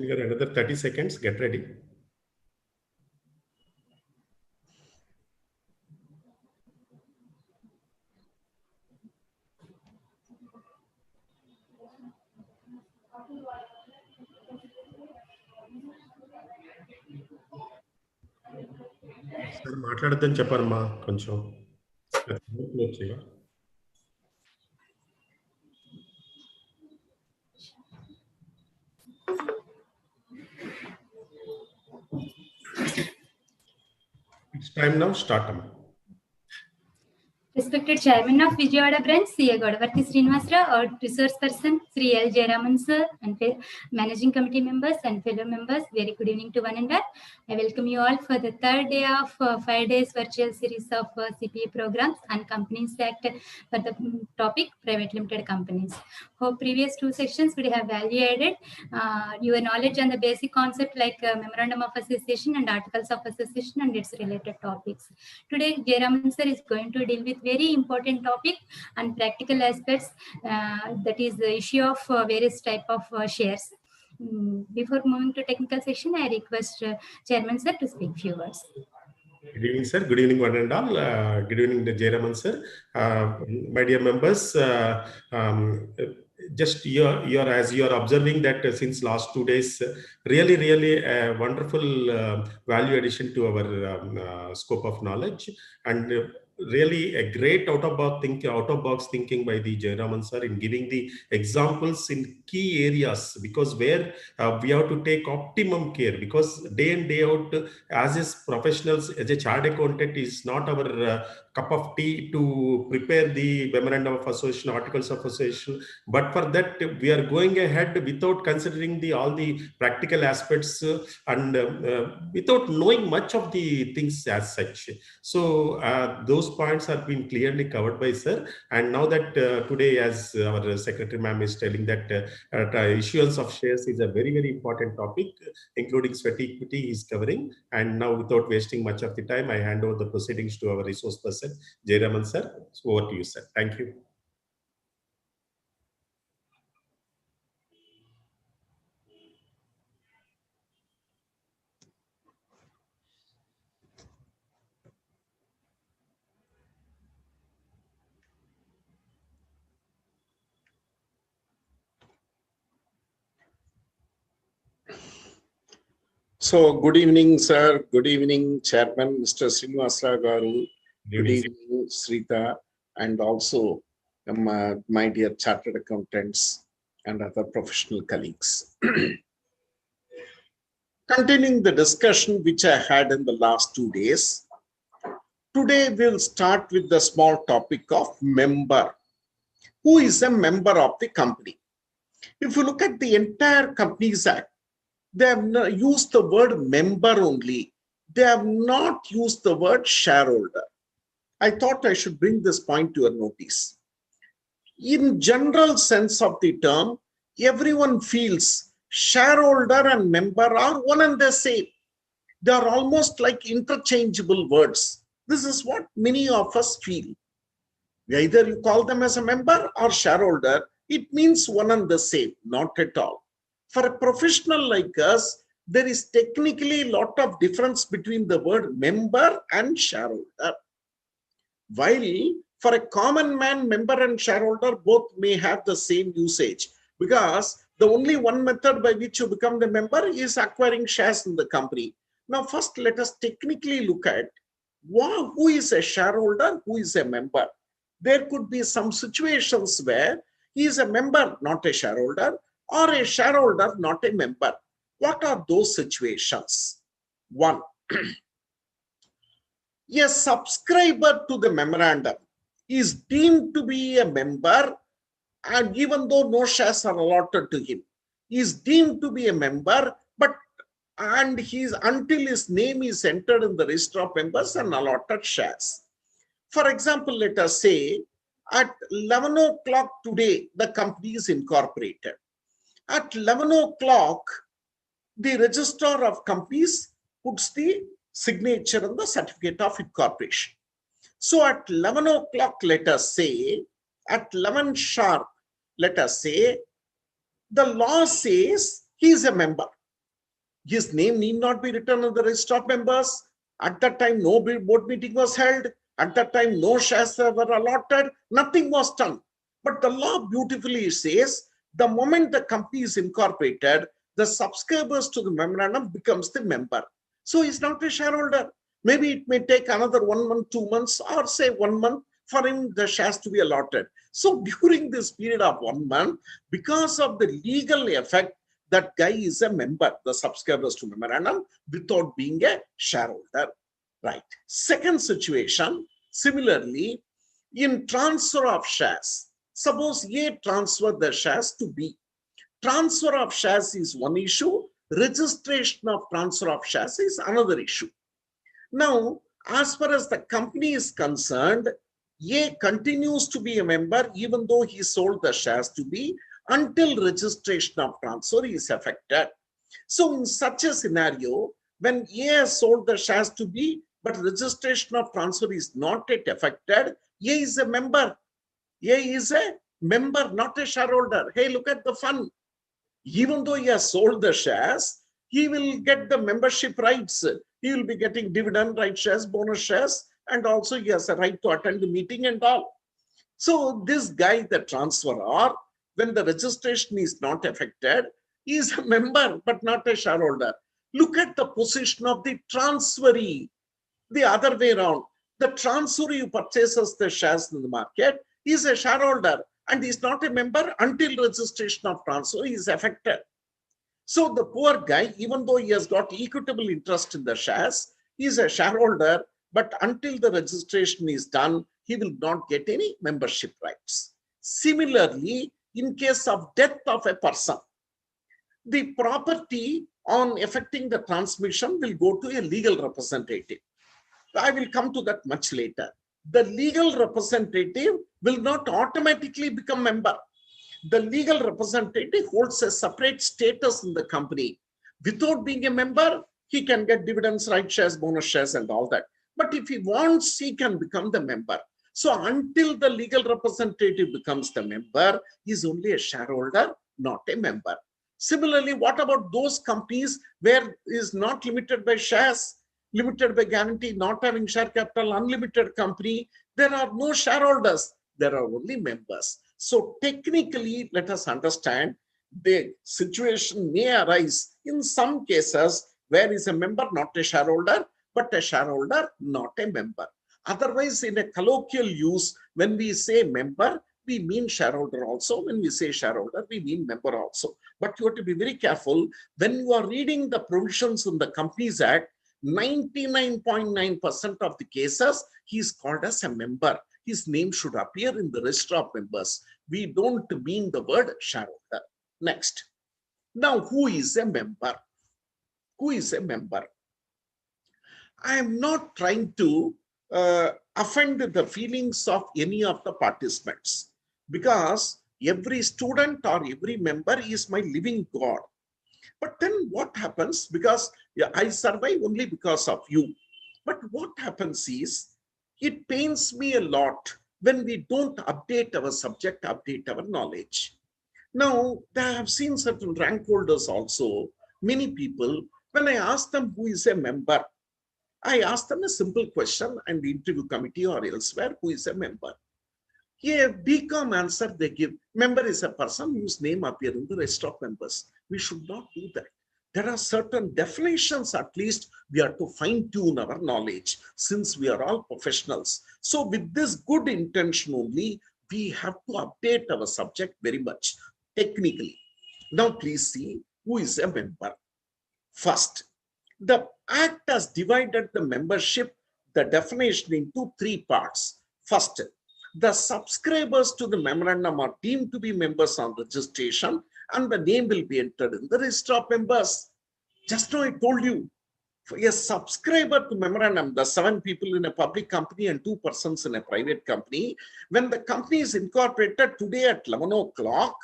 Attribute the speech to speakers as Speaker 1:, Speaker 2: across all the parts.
Speaker 1: Another 30 seconds. Get ready. Sir మాట్లాడొద్దని చెప్పారమ్మా కొంచెం It's time now. Start.
Speaker 2: Respected Chairman of Vijayawada Branch, C.A. Godavarti Srinivasrao, our resource person, Sri L. Jayaraman Sir, and Managing Committee members and fellow members, very good evening to one and all. I welcome you all for the third day of 5 days virtual series of CPA programs and Companies Act for the topic Private Limited Companies. Hope previous two sections would have value added your knowledge on the basic concept like Memorandum of Association and Articles of Association and its related topics. Today, Jayaraman Sir is going to deal with very important topic and practical aspects, that is the issue of various type of shares. Before moving to technical section, I request Chairman Sir to speak few words.
Speaker 1: Good evening, sir. Good evening, one and all. Good evening, Jayaraman sir. My dear members, just as you are observing that since last 2 days, really a wonderful value addition to our scope of knowledge, and really a great out-of-box thinking by the Jayaraman sir in giving the examples in key areas, because where we have to take optimum care, because day in day out as is professionals, as a chartered accountant, is not our cup of tea to prepare the memorandum of association, articles of association, but for that we are going ahead without considering all the practical aspects and without knowing much of the things as such. So those points have been clearly covered by sir, and now that today, as our secretary ma'am is telling, that issuance of shares is a very important topic, including sweat equity is covering. And now, without wasting much of the time, I hand over the proceedings to our resource person, Jayaraman sir. So over to you, sir. Thank you.
Speaker 3: So, good evening, sir. Good evening, Chairman, Mr. Srinivasrao Garu. Good evening, Srita, and also my dear chartered accountants and other professional colleagues. Continuing the discussion which I had in the last 2 days, today we'll start with the small topic of member. Who is a member of the company? If you look at the entire Companies Act, they have used the word member only. They have not used the word shareholder. I thought I should bring this point to your notice. In general sense of the term, everyone feels shareholder and member are one and the same. They are almost like interchangeable words. This is what many of us feel. Either you call them as a member or shareholder, it means one and the same. Not at all. For a professional like us, there is technically a lot of difference between the word member and shareholder. While for a common man, member and shareholder both may have the same usage, because the only one method by which you become the member is acquiring shares in the company. Now, first let us technically look at who is a shareholder, who is a member. There could be some situations where he is a member, not a shareholder, or a shareholder, not a member. What are those situations? One, a subscriber to the memorandum is deemed to be a member, and even though no shares are allotted to him, he is deemed to be a member, until his name is entered in the register of members and allotted shares. For example, let us say at 11 o'clock today, the company is incorporated. At 11 o'clock, the registrar of companies puts the signature on the certificate of incorporation. So at 11 o'clock, let us say, at 11 sharp, let us say, the law says he is a member. His name need not be written on the register of members. At that time, no board meeting was held. At that time, no shares were allotted. Nothing was done. But the law beautifully says, the moment the company is incorporated, the subscribers to the memorandum becomes the member. So he's not a shareholder. Maybe it may take another 1 month, 2 months, or say 1 month for him the shares to be allotted. So during this period of 1 month, because of the legal effect, that guy is a member, the subscribers to memorandum, without being a shareholder. Right. Second situation, similarly, in transfer of shares, suppose A transfer the shares to B. Transfer of shares is one issue. Registration of transfer of shares is another issue. Now, as far as the company is concerned, A continues to be a member even though he sold the shares to B until registration of transfer is effected. So in such a scenario, when A has sold the shares to B, but registration of transfer is not yet effected, A is a member. A is a member, not a shareholder. Hey, look at the fun. Even though he has sold the shares, he will get the membership rights. He will be getting dividend, right shares, bonus shares, and also he has a right to attend the meeting and all. So this guy, the transferor, when the registration is not effected, he is a member but not a shareholder. Look at the position of the transferee. The other way around. The transferee who purchases the shares in the market is a shareholder and is not a member until registration of transfer is effected. So the poor guy, even though he has got equitable interest in the shares, he is a shareholder, but until the registration is done, he will not get any membership rights. Similarly, in case of death of a person, the property on effecting the transmission will go to a legal representative. I will come to that much later. The legal representative will not automatically become member. The legal representative holds a separate status in the company. Without being a member, he can get dividends, right shares, bonus shares, and all that. But if he wants, he can become the member. So until the legal representative becomes the member, he is only a shareholder, not a member. Similarly, what about those companies where it is not limited by shares, limited by guarantee, not having share capital, unlimited company? There are no shareholders. There are only members. So technically, let us understand the situation may arise in some cases where is a member not a shareholder, but a shareholder not a member. Otherwise, in a colloquial use, when we say member, we mean shareholder also. When we say shareholder, we mean member also. But you have to be very careful. When you are reading the provisions in the Companies Act, 99.9% of the cases, he is called as a member. His name should appear in the register of members. We don't mean the word shareholder. Next. Now, who is a member? Who is a member? I am not trying to offend the feelings of any of the participants, because every student or every member is my living God. But then what happens? Because I survive only because of you. But what happens is, it pains me a lot when we don't update our subject, update our knowledge. Now, I have seen certain rank holders also, many people, when I ask them who is a member, I ask them a simple question and the interview committee or elsewhere, who is a member? Here, BCom answer they give, member is a person whose name appears in the register of members. We should not do that. There are certain definitions, at least we are to fine tune our knowledge, since we are all professionals. So with this good intention only, we have to update our subject very much technically. Now please see who is a member. First, the Act has divided the membership, the definition, into three parts. First, the subscribers to the memorandum are deemed to be members on registration, and the name will be entered in the register of members. Just now I told you, for a subscriber to memorandum, the 7 people in a public company and 2 persons in a private company, when the company is incorporated today at 11 o'clock,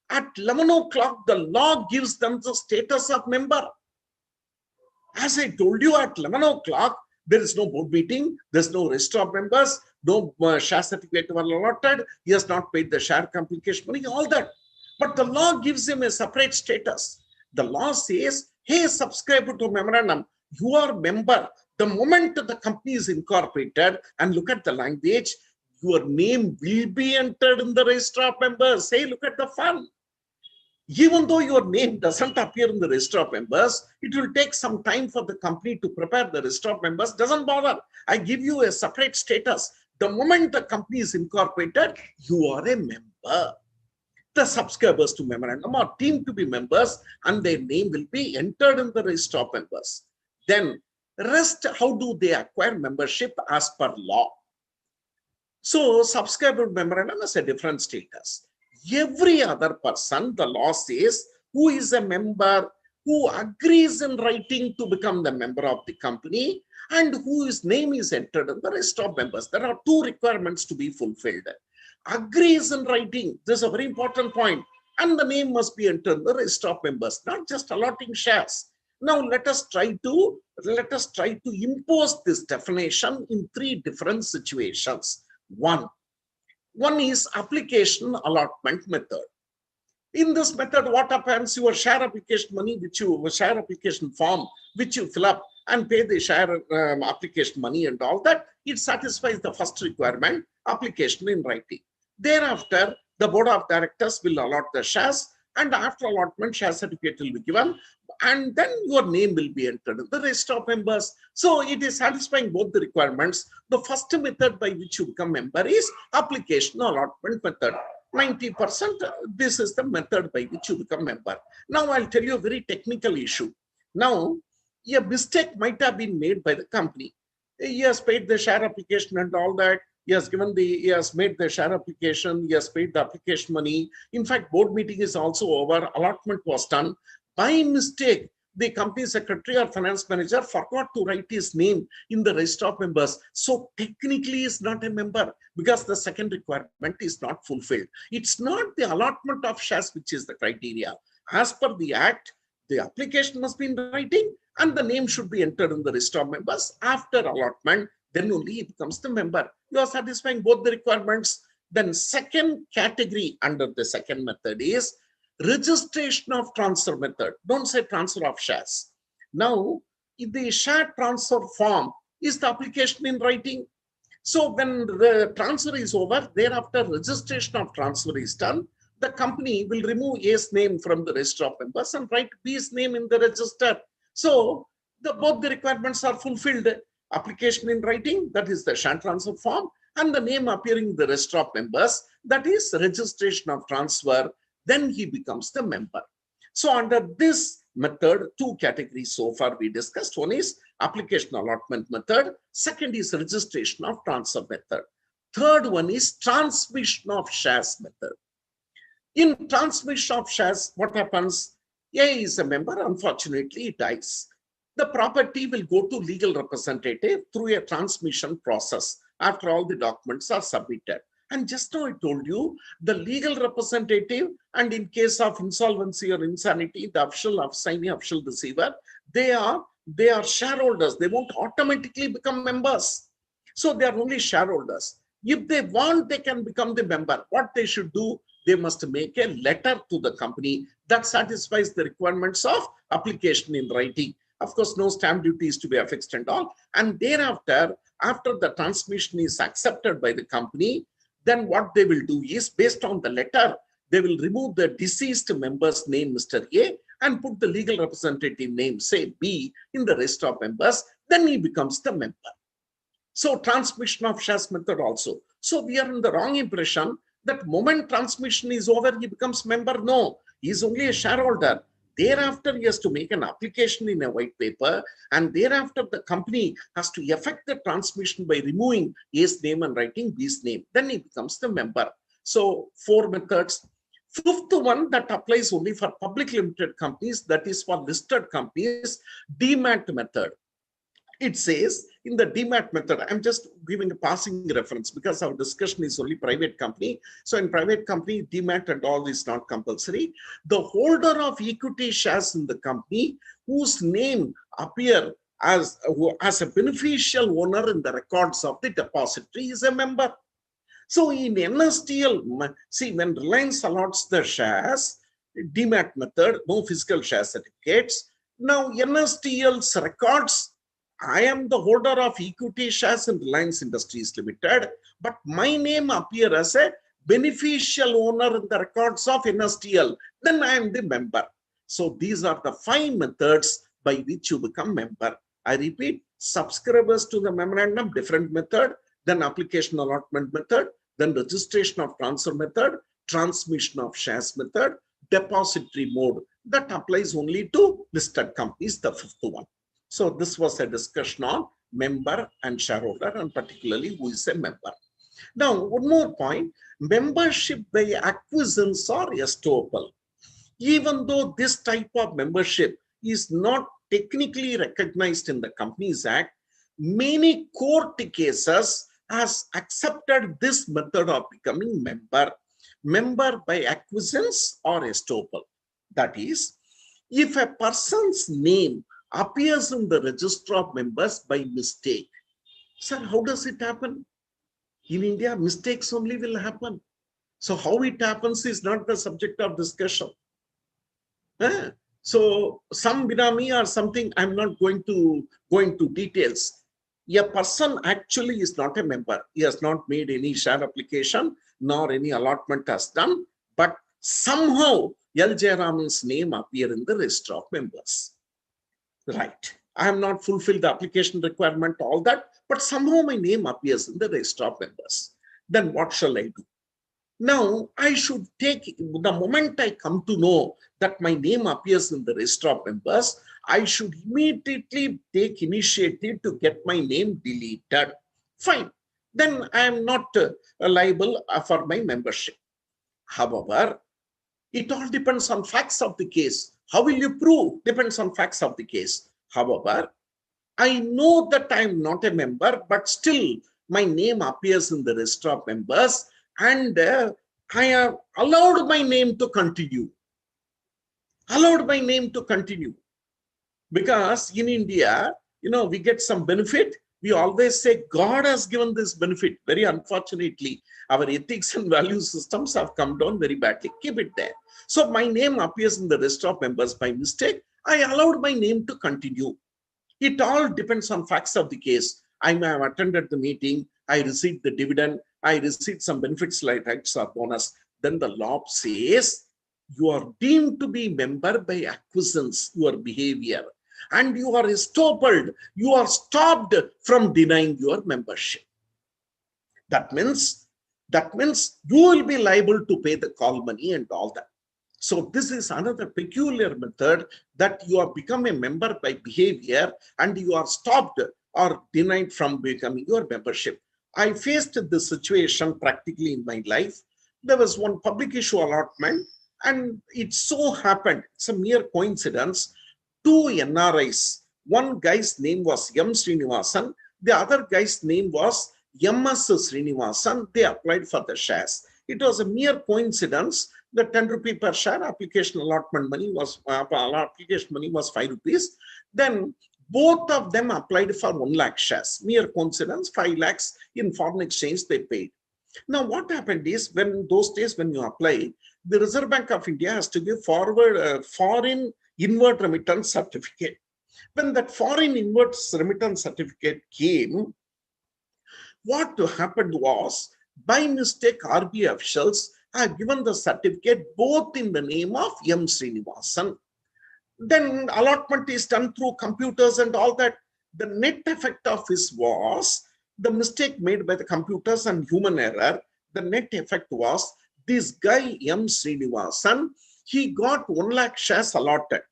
Speaker 3: at 11 o'clock, the law gives them the status of member. As I told you, at 11 o'clock, there is no board meeting, there's no register of members, no share certificate were allotted, he has not paid the share complication money, all that. But the law gives him a separate status. The law says Hey, subscriber to memorandum, you are member. The moment the company is incorporated, and look at the language, your name will be entered in the register of members. Hey, look at the fun. Even though your name doesn't appear in the register of members, it will take some time for the company to prepare the register of members. Doesn't bother. I give you a separate status. The moment the company is incorporated, you are a member. The subscribers to memorandum are deemed to be members and their name will be entered in the register of members. Then rest, how do they acquire membership as per law? So subscriber memorandum is a different status. Every other person, the law says, who is a member, who agrees in writing to become the member of the company and whose name is entered in the register of members. There are two requirements to be fulfilled. Agrees in writing, this is a very important point, and the name must be entered in the register of members, not just allotting shares. Now let us try to impose this definition in three different situations. One is application allotment method. In this method, what happens? Your share application money, share application form, which you fill up and pay the share application money and all that, it satisfies the first requirement, application in writing. Thereafter, the board of directors will allot the shares, and after allotment, share certificate will be given, and then your name will be entered in the register of members. So it is satisfying both the requirements. The first method by which you become member is application allotment method. 90%, this is the method by which you become member. Now I'll tell you a very technical issue. Now, a mistake might have been made by the company. He has paid the share application and all that. He has made the share application. He has paid the application money. In fact, board meeting is also over. Allotment was done. By mistake, the company secretary or finance manager forgot to write his name in the register of members. So technically is not a member because the second requirement is not fulfilled. It's not the allotment of shares which is the criteria. As per the act, the application must be in writing and the name should be entered in the register of members. After allotment, then only it becomes the member. You are satisfying both the requirements. Then second category under the second method is registration of transfer method. Don't say transfer of shares. Now, the share transfer form is the application in writing. So when the transfer is over, thereafter registration of transfer is done. The company will remove A's name from the register of members and write B's name in the register. So both the requirements are fulfilled. Application in writing, that is the share transfer form, and the name appearing in the register of members, that is registration of transfer. Then he becomes the member. So under this method, two categories so far we discussed. One is application allotment method. Second is registration of transfer method. Third one is transmission of shares method. In transmission of shares, what happens? A is a member, unfortunately he dies. The property will go to legal representative through a transmission process after all the documents are submitted. And just now I told you, the legal representative, and in case of insolvency or insanity, the official assignee, official receiver, they are shareholders. They won't automatically become members. So they are only shareholders. If they want, they can become the member. What they should do, they must make a letter to the company that satisfies the requirements of application in writing. Of course, no stamp duty is to be affixed and all. And thereafter, after the transmission is accepted by the company, then what they will do is, based on the letter, they will remove the deceased member's name, Mr. A, and put the legal representative name, say B, in the register of members. Then he becomes the member. So transmission of shares method also. So we are in the wrong impression that moment transmission is over, he becomes member. No, he is only a shareholder. Thereafter, he has to make an application in a white paper, and thereafter the company has to effect the transmission by removing A's name and writing B's name. Then he becomes the member. So 4 methods. Fifth one that applies only for public limited companies, that is for listed companies, demat method. It says in the demat method, I'm just giving a passing reference because our discussion is only private company. So in private company, demat and all is not compulsory. The holder of equity shares in the company whose name appear as a beneficial owner in the records of the depository is a member. So in NSTL, see, when Reliance allots the shares, demat method, no physical share certificates, Now, NSDL's records, I am the holder of equity shares in Reliance Industries Limited, but my name appears as a beneficial owner in the records of NSDL. Then I am the member. So these are the 5 methods by which you become member. I repeat, subscribers to the memorandum, different method, then application allotment method, then registration of transfer method, transmission of shares method, depository mode. That applies only to listed companies, the 5th one. So this was a discussion on member and shareholder, and particularly who is a member. Now, one more point, membership by acquiescence or estoppel. Even though this type of membership is not technically recognized in the Companies Act, many court cases has accepted this method of becoming member by acquiescence or estoppel. That is, if a person's name appears in the register of members by mistake. Sir, how does it happen? In India, mistakes only will happen. So how it happens is not the subject of discussion. So some binami or something, I'm not going to go into details. A person actually is not a member. He has not made any share application, nor any allotment has done, but somehow L. Jayaraman's name appear in the register of members. Right. I have not fulfilled the application requirement, all that, but somehow my name appears in the register of members. Then what shall I do? Now, I should take, the moment I come to know that my name appears in the register of members, I should immediately take initiative to get my name deleted. Fine. Then I am not liable for my membership. However, it all depends on facts of the case. How will you prove? Depends on facts of the case. However, I know that I am not a member, but still my name appears in the register of members, and I have allowed my name to continue. Allowed my name to continue. Because in India, we get some benefit. We always say God has given this benefit. Very unfortunately, our ethics and value systems have come down very badly. Keep it there. So my name appears in the register of members by mistake. I allowed my name to continue. It all depends on facts of the case. I may have attended the meeting. I received the dividend. I received some benefits like rights or bonus. Then the law says you are deemed to be member by acquiescence, your behavior. And you are estoppeled, you are stopped from denying your membership. That means you will be liable to pay the call money and all that. So this is another peculiar method that you have become a member by behavior and you are stopped or denied from becoming your membership. I faced this situation practically in my life. There was one public issue allotment, and it so happened, it's a mere coincidence, 2 NRIs. One guy's name was M. Srinivasan. The other guy's name was MS Srinivasan. They applied for the shares. It was a mere coincidence. The 10 rupee per share application allotment money was 5 rupees. Then both of them applied for 1 lakh shares. Mere coincidence, 5 lakhs in foreign exchange they paid. Now what happened is, when those days when you apply, the Reserve Bank of India has to give foreign inward remittance certificate. When that foreign inward remittance certificate came, what happened was, by mistake, RBI officials have given the certificate both in the name of M. Srinivasan. Then allotment is done through computers and all that. The net effect of this was the mistake made by the computers and human error. The net effect was, this guy M. Srinivasan, he got 1 lakh shares allotted.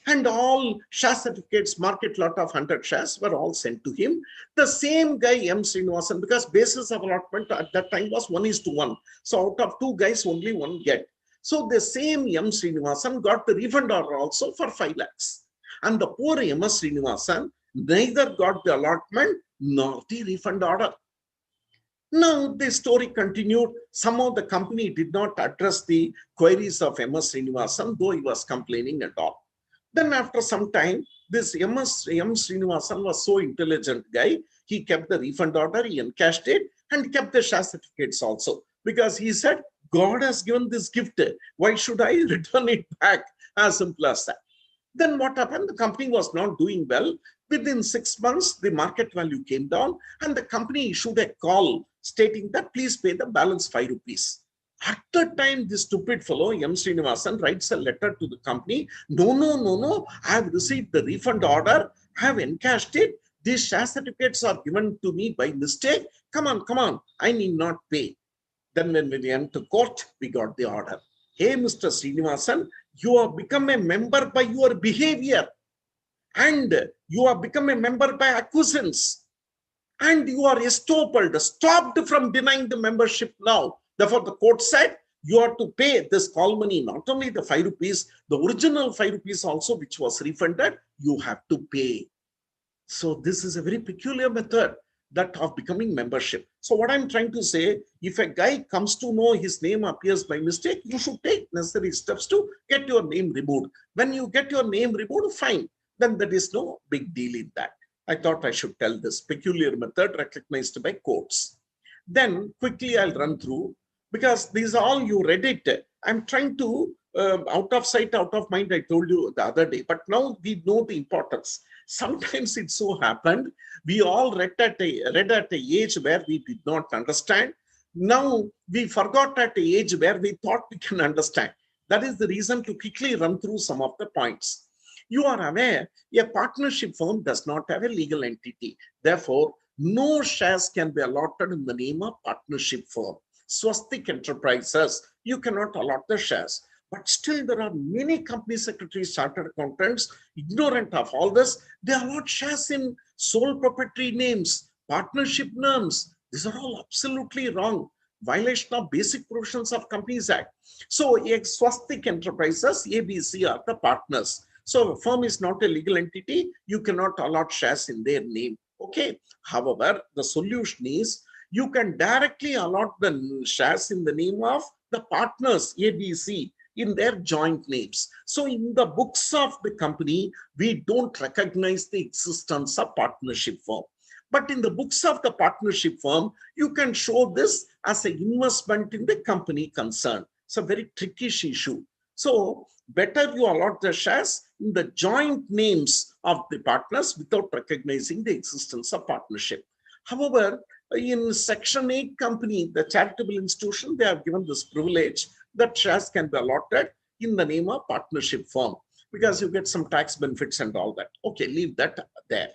Speaker 3: And all share certificates, market lot of 100 shares were all sent to him. The same guy M. Srinivasan, because basis of allotment at that time was 1:1. So out of 2 guys, only 1 get. So the same M. Srinivasan got the refund order also for 5 lakhs. And the poor M. Srinivasan neither got the allotment nor the refund order. Now the story continued. Somehow the company did not address the queries of M. Srinivasan, though he was complaining and all. Then after some time, this M. Srinivasan was so intelligent guy, he kept the refund order, he encashed it, and kept the share certificates also. Because he said, God has given this gift, why should I return it back? As simple as that. Then what happened? The company was not doing well. Within 6 months, the market value came down and the company issued a call stating that please pay the balance 5 rupees. At the time, this stupid fellow, M. Srinivasan, writes a letter to the company. No, no, no, no. I have received the refund order. I have encashed it. These share certificates are given to me by mistake. Come on, come on. I need not pay. Then when we went to court, we got the order. Hey, Mr. Srinivasan, you have become a member by your behavior. And you have become a member by acquiescence. And you are estopped, stopped from denying the membership now. Therefore, the court said you have to pay this call money, not only the 5 rupees, the original 5 rupees also, which was refunded, you have to pay. So this is a very peculiar method that of becoming membership. So what I'm trying to say, if a guy comes to know his name appears by mistake, you should take necessary steps to get your name removed. When you get your name removed, fine. Then there is no big deal in that. I thought I should tell this peculiar method recognized by courts. Then quickly I'll run through, because these are all you read it. I'm trying to, out of sight, out of mind, I told you the other day, but now we know the importance. Sometimes it so happened, we all read at an age where we did not understand. Now we forgot at an age where we thought we can understand. That is the reason to quickly run through some of the points. You are aware, a partnership firm does not have a legal entity. Therefore, no shares can be allotted in the name of partnership firm. Swastik Enterprises, you cannot allot the shares. But still, there are many company secretaries, chartered accountants, ignorant of all this. They allot shares in sole proprietary names, partnership names. These are all absolutely wrong. Violation of basic provisions of Companies Act. So, Swastik Enterprises, ABC, are the partners. So, a firm is not a legal entity. You cannot allot shares in their name. Okay. However, the solution is you can directly allot the shares in the name of the partners, ABC, in their joint names. So in the books of the company, we don't recognize the existence of partnership firm. But in the books of the partnership firm, you can show this as an investment in the company concerned. It's a very trickish issue. So better you allot the shares in the joint names of the partners without recognizing the existence of partnership. However, in Section 8 company, the charitable institution, they have given this privilege that shares can be allotted in the name of partnership firm because you get some tax benefits and all that. Okay, leave that there.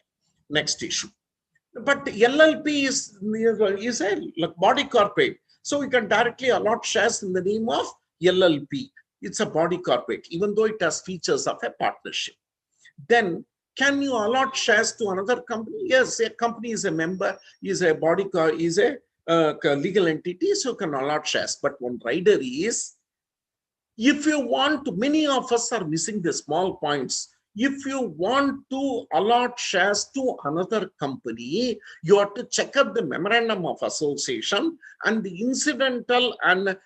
Speaker 3: Next issue. But LLP is a body corporate. So you can directly allot shares in the name of LLP. It's a body corporate, even though it has features of a partnership. Then, can you allot shares to another company? Yes, a company is a member, is a body, is a legal entity, so you can allot shares. But one rider is, if you want to, many of us are missing the small points. If you want to allot shares to another company, you have to check up the memorandum of association and the incidental and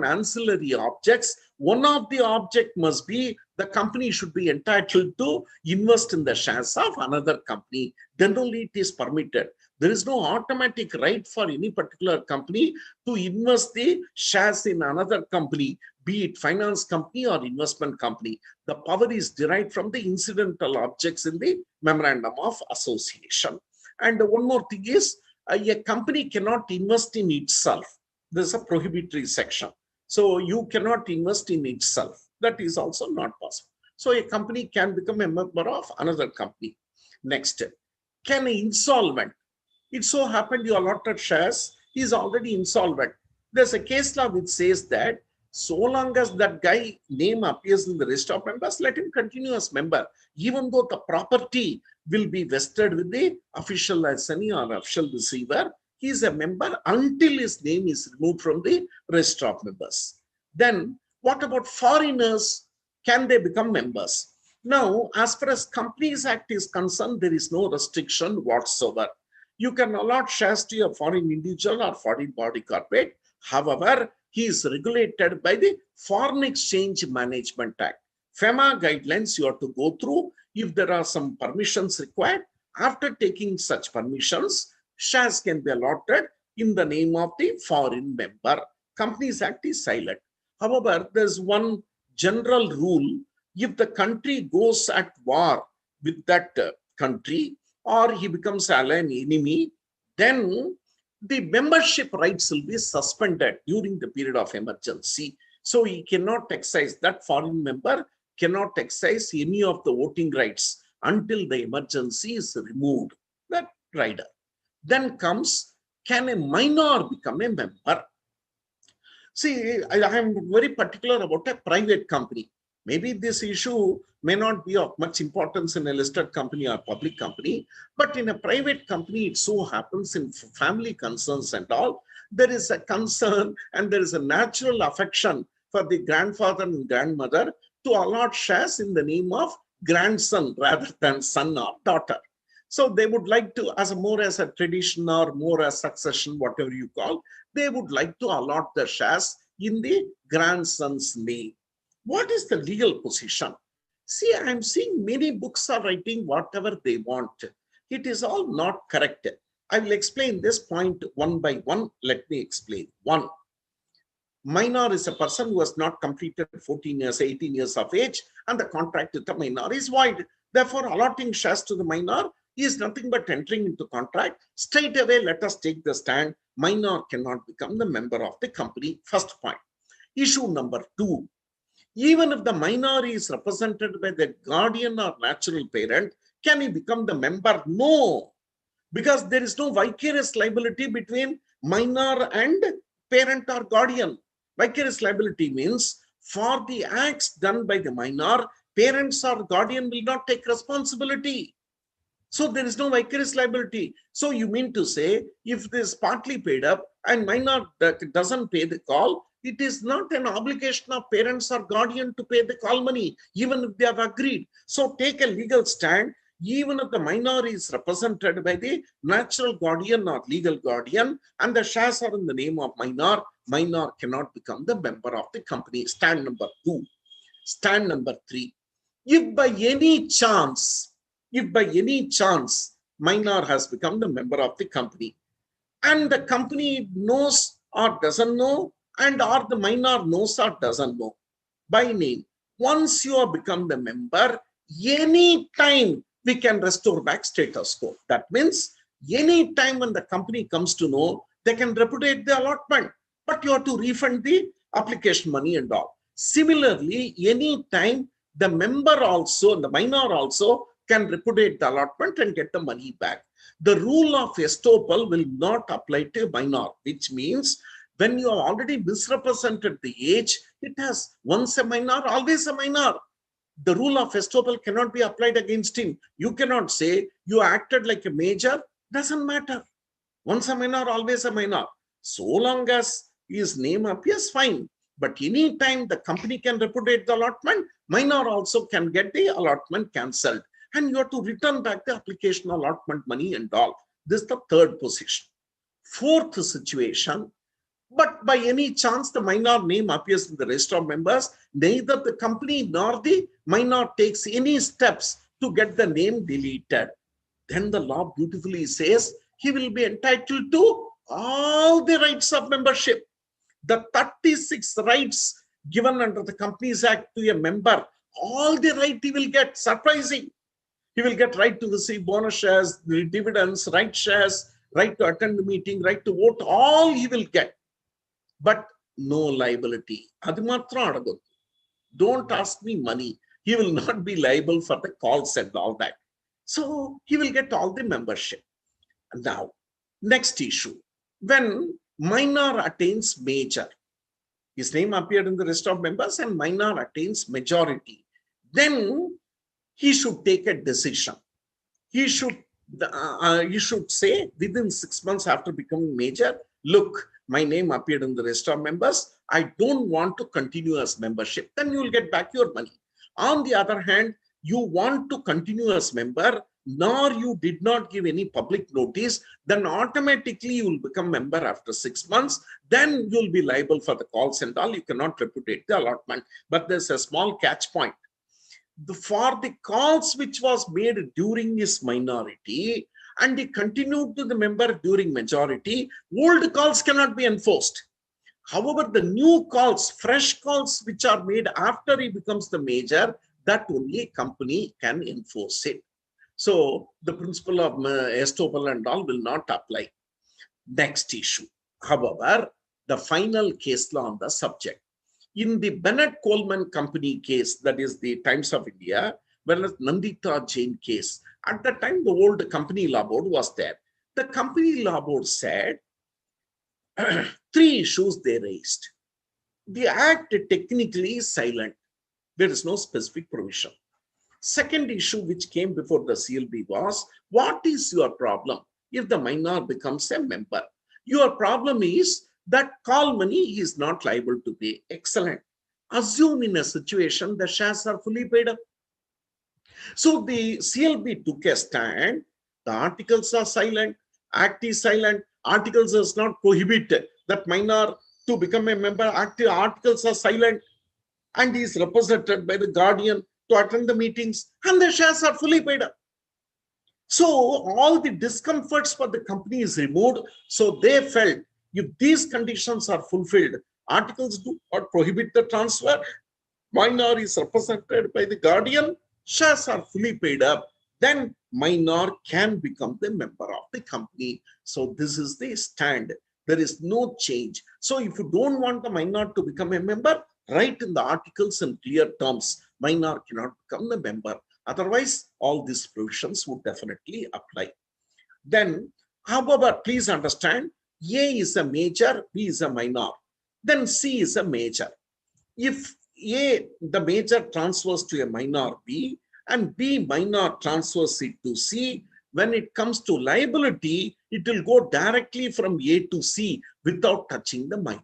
Speaker 3: ancillary objects. One of the object must be the company should be entitled to invest in the shares of another company. Then only it is permitted. There is no automatic right for any particular company to invest the shares in another company, be it finance company or investment company. The power is derived from the incidental objects in the memorandum of association. And one more thing is, a company cannot invest in itself. There's a prohibitory section. So you cannot invest in itself. That is also not possible. So a company can become a member of another company. Next, can an insolvent? It so happened you allotted shares, he is already insolvent. There's a case law which says that so long as that guy name appears in the list of members, let him continue as member, even though the property will be vested with the official assignee or official receiver. He is a member until his name is removed from the register of members. Then what about foreigners? Can they become members? Now, as far as Companies Act is concerned, there is no restriction whatsoever. You can allot shares to a foreign individual or foreign body corporate. However, he is regulated by the Foreign Exchange Management Act. FEMA guidelines you have to go through. If there are some permissions required, after taking such permissions, shares can be allotted in the name of the foreign member. Companies Act is silent. However, there's one general rule If the country goes at war with that country, or he becomes an enemy, then the membership rights will be suspended during the period of emergency. So he cannot exercise, that foreign member cannot exercise any of the voting rights until the emergency is removed. That rider. Then comes, can a minor become a member? See, I am very particular about a private company. Maybe this issue may not be of much importance in a listed company or public company, but in a private company, it so happens in family concerns and all, there is a concern and there is a natural affection for the grandfather and grandmother to allot shares in the name of grandson rather than son or daughter. So they would like to, as a tradition or more as succession, whatever you call, they would like to allot the shares in the grandson's name. What is the legal position? See, I am seeing many books are writing whatever they want. It is all not correct. I will explain this point one by one. Let me explain. One, minor is a person who has not completed 14 years, 18 years of age, and the contract with the minor is void. Therefore, allotting shares to the minor is nothing but entering into contract. Straight away, let us take the stand. Minor cannot become the member of the company. First point. Issue number two. Even if the minor is represented by the guardian or natural parent, can he become the member? No, because there is no vicarious liability between minor and parent or guardian. Vicarious liability means for the acts done by the minor, parents or guardian will not take responsibility. So there is no vicarious liability. So you mean to say, if this is partly paid up and minor doesn't pay the call, it is not an obligation of parents or guardian to pay the call money, even if they have agreed. So take a legal stand. Even if the minor is represented by the natural guardian or legal guardian and the shares are in the name of minor, minor cannot become the member of the company. Stand number two. Stand number three. If by any chance, minor has become the member of the company and the company knows or doesn't know, and or the minor knows or doesn't know by name, once you have become the member, any time we can restore back status quo. That means any time when the company comes to know, they can repudiate the allotment, but you have to refund the application money and all. Similarly, any time the member also, the minor also can repudiate the allotment and get the money back. The rule of estoppel will not apply to minor, which means when you have already misrepresented the age, it has once a minor, always a minor. The rule of estoppel cannot be applied against him. You cannot say you acted like a major, doesn't matter. Once a minor, always a minor. So long as his name appears, fine. But any time the company can repudiate the allotment, minor also can get the allotment cancelled. And you have to return back the application allotment money and all. This is the third position. Fourth situation, but by any chance the minor name appears in the register of members, neither the company nor the minor takes any steps to get the name deleted. Then the law beautifully says he will be entitled to all the rights of membership. The 36 rights given under the Companies Act to a member, all the right he will get. Surprising. He will get right to receive bonus shares, dividends, right shares, right to attend the meeting, right to vote, all he will get. But no liability. Don't ask me money. He will not be liable for the calls and all that. So he will get all the membership. Now, next issue. When minor attains major, his name appeared in the list of members and minor attains majority, then he should take a decision. He should say within 6 months after becoming major, look, my name appeared in the list of members. I don't want to continue as membership. Then you will get back your money. On the other hand, you want to continue as member, nor you did not give any public notice, then automatically you will become member after 6 months. Then you will be liable for the calls and all. You cannot repudiate the allotment. But there's a small catch point. For the calls which was made during his minority and he continued to the member during majority, old calls cannot be enforced. However, the new calls, fresh calls which are made after he becomes the major, that only a company can enforce it. So the principle of estoppel and all will not apply. Next issue, however, the final case law on the subject. In the Bennett Coleman Company case, that is the Times of India, whereas Nandita Jain case, at the time the old company law board was there. The company law board said 3 issues they raised. The act technically is silent. There is no specific provision. Second issue which came before the CLB was, what is your problem if the minor becomes a member? Your problem is that call money is not liable to pay. Excellent. Assume in a situation the shares are fully paid up. So the CLB took a stand. The articles are silent. Act is silent. Articles does not prohibit that minor to become a member. Articles are silent, and he is represented by the guardian to attend the meetings, and the shares are fully paid up. So all the discomforts for the company is removed. So they felt if these conditions are fulfilled, articles do not prohibit the transfer, minor is represented by the guardian, shares are fully paid up, then minor can become the member of the company. So this is the stand. There is no change. So if you don't want the minor to become a member, write in the articles in clear terms, minor cannot become the member. Otherwise, all these provisions would definitely apply. Then, however, please understand, A is a major, B is a minor. Then C is a major. If A, the major transfers to a minor B, and B minor transfers it to C, when it comes to liability, it will go directly from A to C without touching the minor.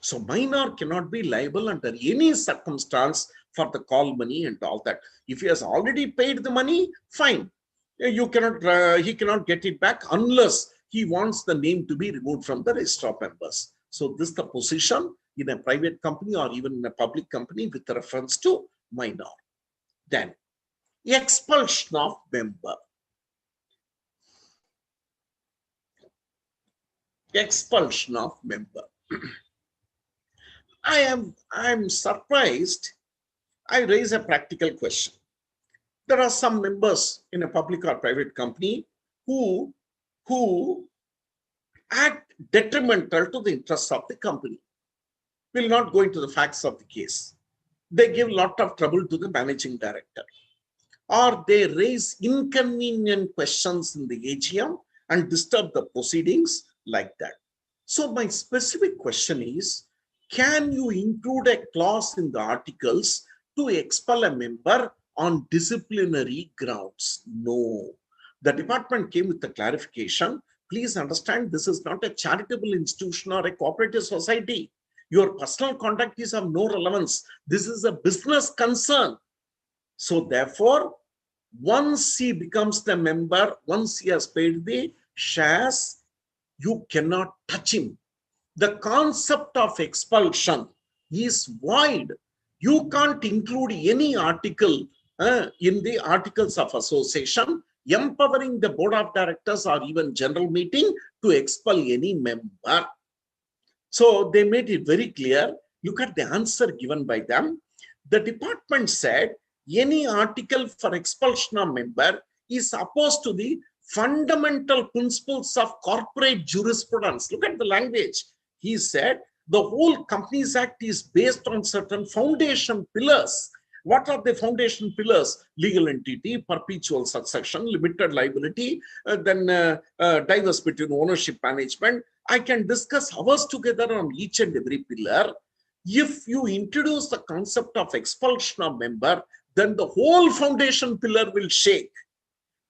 Speaker 3: So minor cannot be liable under any circumstance for the call money and all that. If he has already paid the money, fine. You cannot, he cannot get it back unless he wants the name to be removed from the register of members. So this is the position in a private company or even in a public company with reference to minor. Then expulsion of member. Expulsion of member. I am surprised. I raise a practical question. There are some members in a public or private company who act detrimental to the interests of the company. We'll not go into the facts of the case. They give a lot of trouble to the managing director, or they raise inconvenient questions in the AGM and disturb the proceedings like that. So my specific question is, can you include a clause in the articles to expel a member on disciplinary grounds? No. The department came with a clarification. Please understand, this is not a charitable institution or a cooperative society. Your personal conduct is of no relevance. This is a business concern. So therefore, once he becomes the member, once he has paid the shares, you cannot touch him. The concept of expulsion is void. You can't include any article in the articles of association empowering the board of directors or even general meeting to expel any member. So they made it very clear. Look at the answer given by them. The department said any article for expulsion of member is opposed to the fundamental principles of corporate jurisprudence. Look at the language. He said the whole Companies Act is based on certain foundation pillars. What are the foundation pillars? Legal entity, perpetual succession, limited liability, then diverse between ownership management. I can discuss hours together on each and every pillar. If you introduce the concept of expulsion of member, then the whole foundation pillar will shake.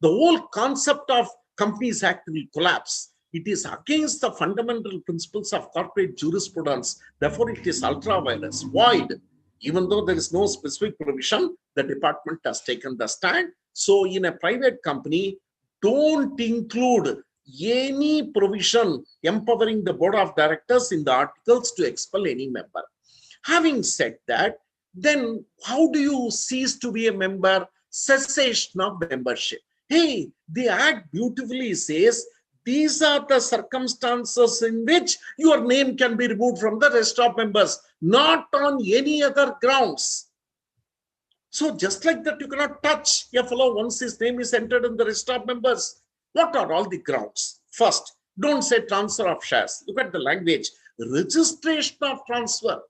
Speaker 3: The whole concept of Companies Act will collapse. It is against the fundamental principles of corporate jurisprudence. Therefore, it is ultra vires, void. Even though there is no specific provision, the department has taken the stand. So in a private company, don't include any provision empowering the board of directors in the articles to expel any member. Having said that, then how do you cease to be a member? Cessation of membership. Hey, the act beautifully says these are the circumstances in which your name can be removed from the register of members, not on any other grounds. So just like that, you cannot touch a fellow once his name is entered in the register of members. What are all the grounds? First, don't say transfer of shares. Look at the language. Registration of transfer.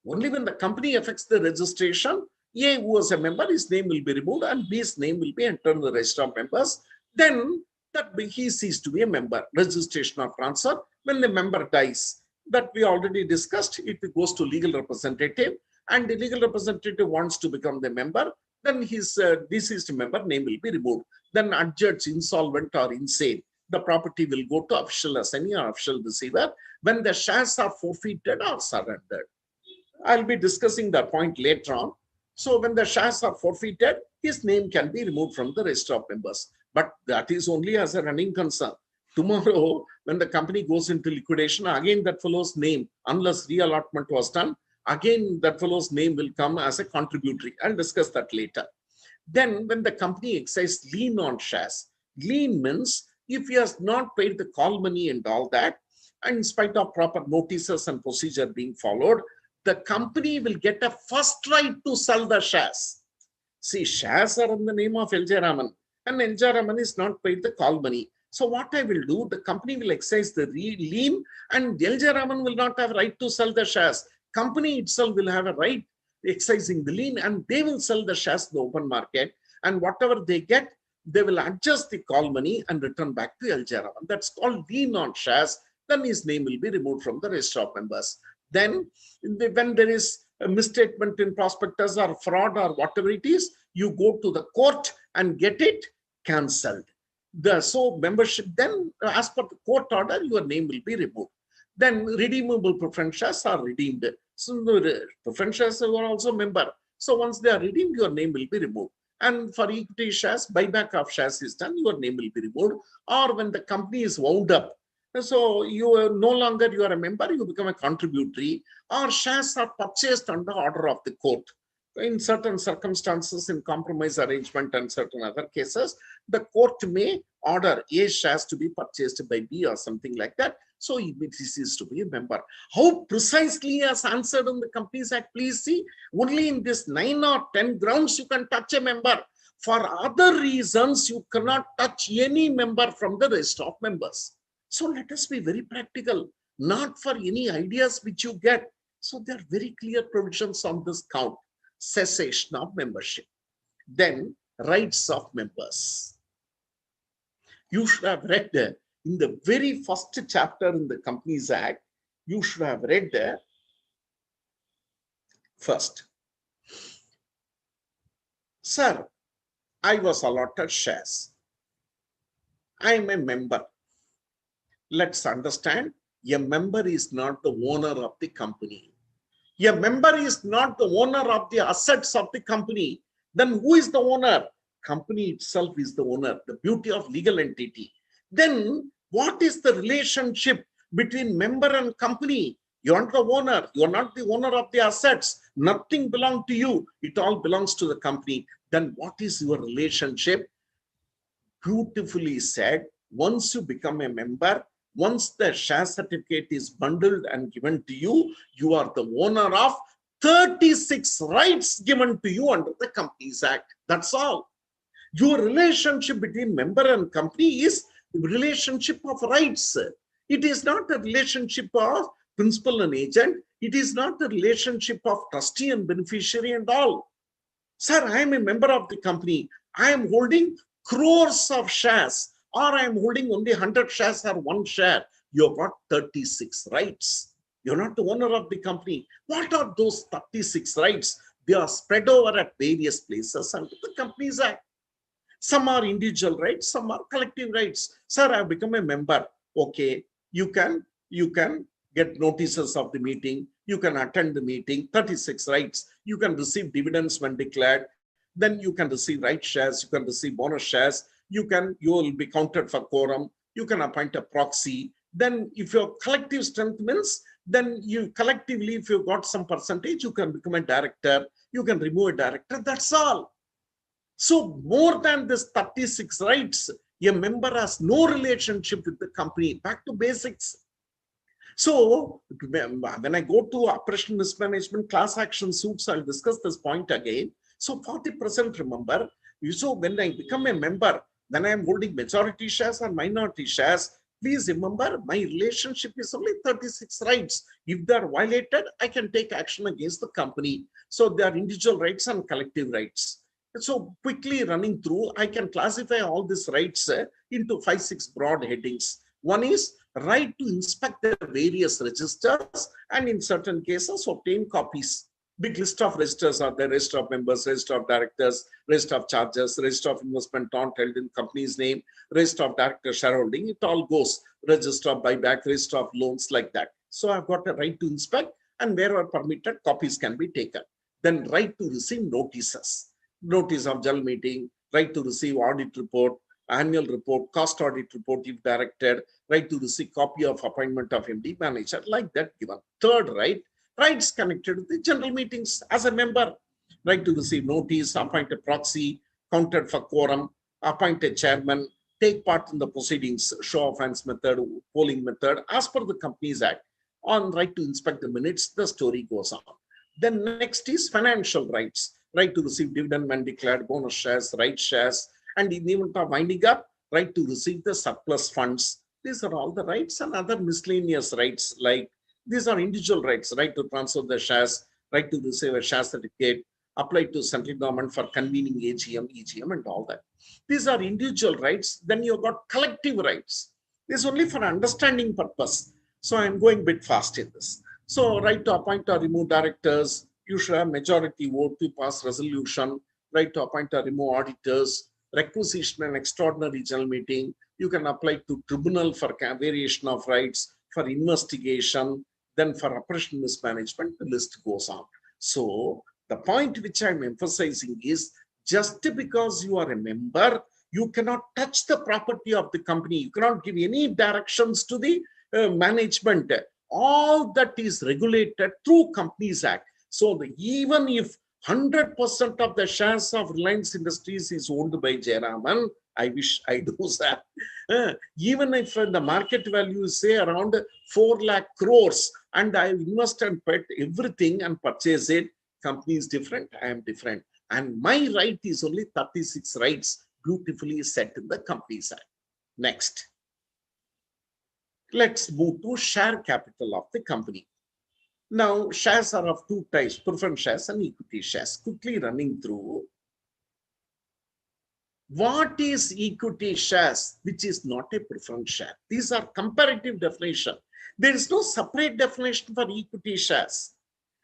Speaker 3: Only when the company affects the registration, A, who was a member, his name will be removed, and B's name will be entered in the register of members. Then that he ceased to be a member. Registration of transfer. When the member dies, that we already discussed, it goes to legal representative, and the legal representative wants to become the member, then his deceased member name will be removed. Then adjudged insolvent or insane, the property will go to official assignee or official receiver when the shares are forfeited or surrendered. I'll be discussing that point later on. So when the shares are forfeited, his name can be removed from the register of members. But that is only as a running concern. Tomorrow, when the company goes into liquidation, again that fellow's name, unless reallotment was done, again that fellow's name will come as a contributory. I'll discuss that later. Then when the company exercises lien on shares, lien means if he has not paid the call money and all that, and in spite of proper notices and procedure being followed, the company will get a first right to sell the shares. See, shares are in the name of L.J. Raman, and L.J. Raman is not paid the call money. So what I will do, the company will exercise the lien, and L.J. Raman will not have right to sell the shares. Company itself will have a right exercising the lien, and they will sell the shares in the open market, and whatever they get, they will adjust the call money and return back to L.J. Raman. That's called lien on shares. Then his name will be removed from the register of members. Then when there is a misstatement in prospectus or fraud or whatever it is, you go to the court and get it cancelled. So membership, then as per the court order, your name will be removed. Then redeemable preferentials are redeemed. So the preferentials are also member. So once they are redeemed, your name will be removed. And for equity shares, buyback of shares is done, your name will be removed. Or when the company is wound up, so you are no longer you are a member, you become a contributory, or shares are purchased under order of the court. In certain circumstances, in compromise arrangement and certain other cases, the court may order A shares to be purchased by B or something like that. So it ceases to be a member. How precisely as answered in the Companies Act, please see, only in this 9 or 10 grounds you can touch a member. For other reasons, you cannot touch any member from the register of members. So let us be very practical, not for any ideas which you get. So there are very clear provisions on this count. Cessation of membership. Then rights of members. You should have read in the very first chapter in the Companies Act, you should have read first. Sir, I was allotted shares. I am a member. Let's understand, a member is not the owner of the company. A member is not the owner of the assets of the company. Then who is the owner? Company itself is the owner, the beauty of legal entity. Then what is the relationship between member and company? You are the owner. You are not the owner of the assets. Nothing belongs to you. It all belongs to the company. Then what is your relationship? Beautifully said. Once you become a member, once the share certificate is bundled and given to you, you are the owner of 36 rights given to you under the Companies Act. That's all. Your relationship between member and company is a relationship of rights. It is not a relationship of principal and agent. It is not a relationship of trustee and beneficiary and all. Sir, I am a member of the company. I am holding crores of shares, or I am holding only 100 shares or 1 share. You have got 36 rights. You're not the owner of the company. What are those 36 rights? They are spread over at various places under the Companies Act. Some are individual rights, some are collective rights. Sir, I have become a member. Okay, you can get notices of the meeting. You can attend the meeting, 36 rights. You can receive dividends when declared. Then you can receive right shares. You can receive bonus shares. You will be counted for quorum. You can appoint a proxy. Then if your collective strength means, then you collectively, if you got some percentage, you can become a director. You can remove a director. That's all. So more than this 36 rights, a member has no relationship with the company. Back to basics. So when I go to operational mismanagement, class action suits, I'll discuss this point again. So 40%, remember, so when I become a member, then I am holding majority shares or minority shares. Please remember, my relationship is only 36 rights. If they are violated, I can take action against the company. So there are individual rights and collective rights. So quickly running through, I can classify all these rights into 5-6 broad headings. One is right to inspect the various registers and in certain cases obtain copies. Big list of registers are there: register of members, register of directors, register of charges, register of investment held in company's name, register of director shareholding. It all goes: register of buyback, register of loans, like that. So I've got a right to inspect, and wherever permitted, copies can be taken. Then right to receive notices: notice of general meeting, right to receive audit report, annual report, cost audit report if directed, right to receive copy of appointment of MD manager, like that given. Third right, rights connected to the general meetings as a member: right to receive notice, appoint a proxy, counted for quorum, appoint a chairman, take part in the proceedings, show of hands method, polling method, as per the Companies Act. On right to inspect the minutes, the story goes on. Then next is financial rights: right to receive dividend when declared, bonus shares, right shares, and in the event of winding up, right to receive the surplus funds. These are all the rights, and other miscellaneous rights, like these are individual rights: right to transfer the shares, right to receive a share certificate, apply to central government for convening AGM, EGM, and all that. These are individual rights. Then you've got collective rights. This is only for understanding purpose. So I'm going a bit fast in this. So right to appoint or remove directors, you should have majority vote to pass resolution. Right to appoint or remove auditors, requisition an extraordinary general meeting. You can apply to tribunal for variation of rights, for investigation, then for operational mismanagement. The list goes on. So the point which I'm emphasizing is, just because you are a member, you cannot touch the property of the company. You cannot give any directions to the management. All that is regulated through Companies Act. So even if 100% of the shares of Reliance Industries is owned by Jayaraman, I wish I do that. Even if the market value is, say, around 4 lakh crores, and I invest and put everything and purchase it, company is different, I am different. And my right is only 36 rights, beautifully set in the Companies Act. Next. Let's move to share capital of the company. Now, shares are of two types: preference shares and equity shares. Quickly running through. What is equity shares, which is not a preference share? These are comparative definition. There is no separate definition for equity shares.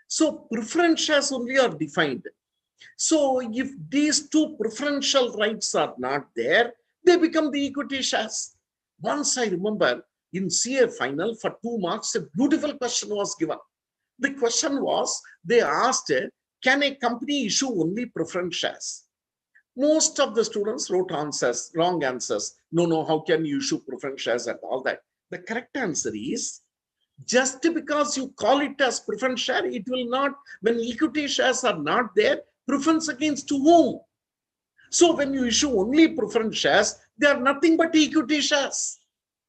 Speaker 3: So preference shares only are defined. So if these two preferential rights are not there, they become the equity shares. Once I remember, in CA final, for 2 marks, a beautiful question was given. The question was, they asked, can a company issue only preference shares? Most of the students wrote answers, wrong answers. No, how can you issue preference shares and all that? The correct answer is, just because you call it as preference share, it will not, when equity shares are not there, preference against whom? So when you issue only preference shares, they are nothing but equity shares.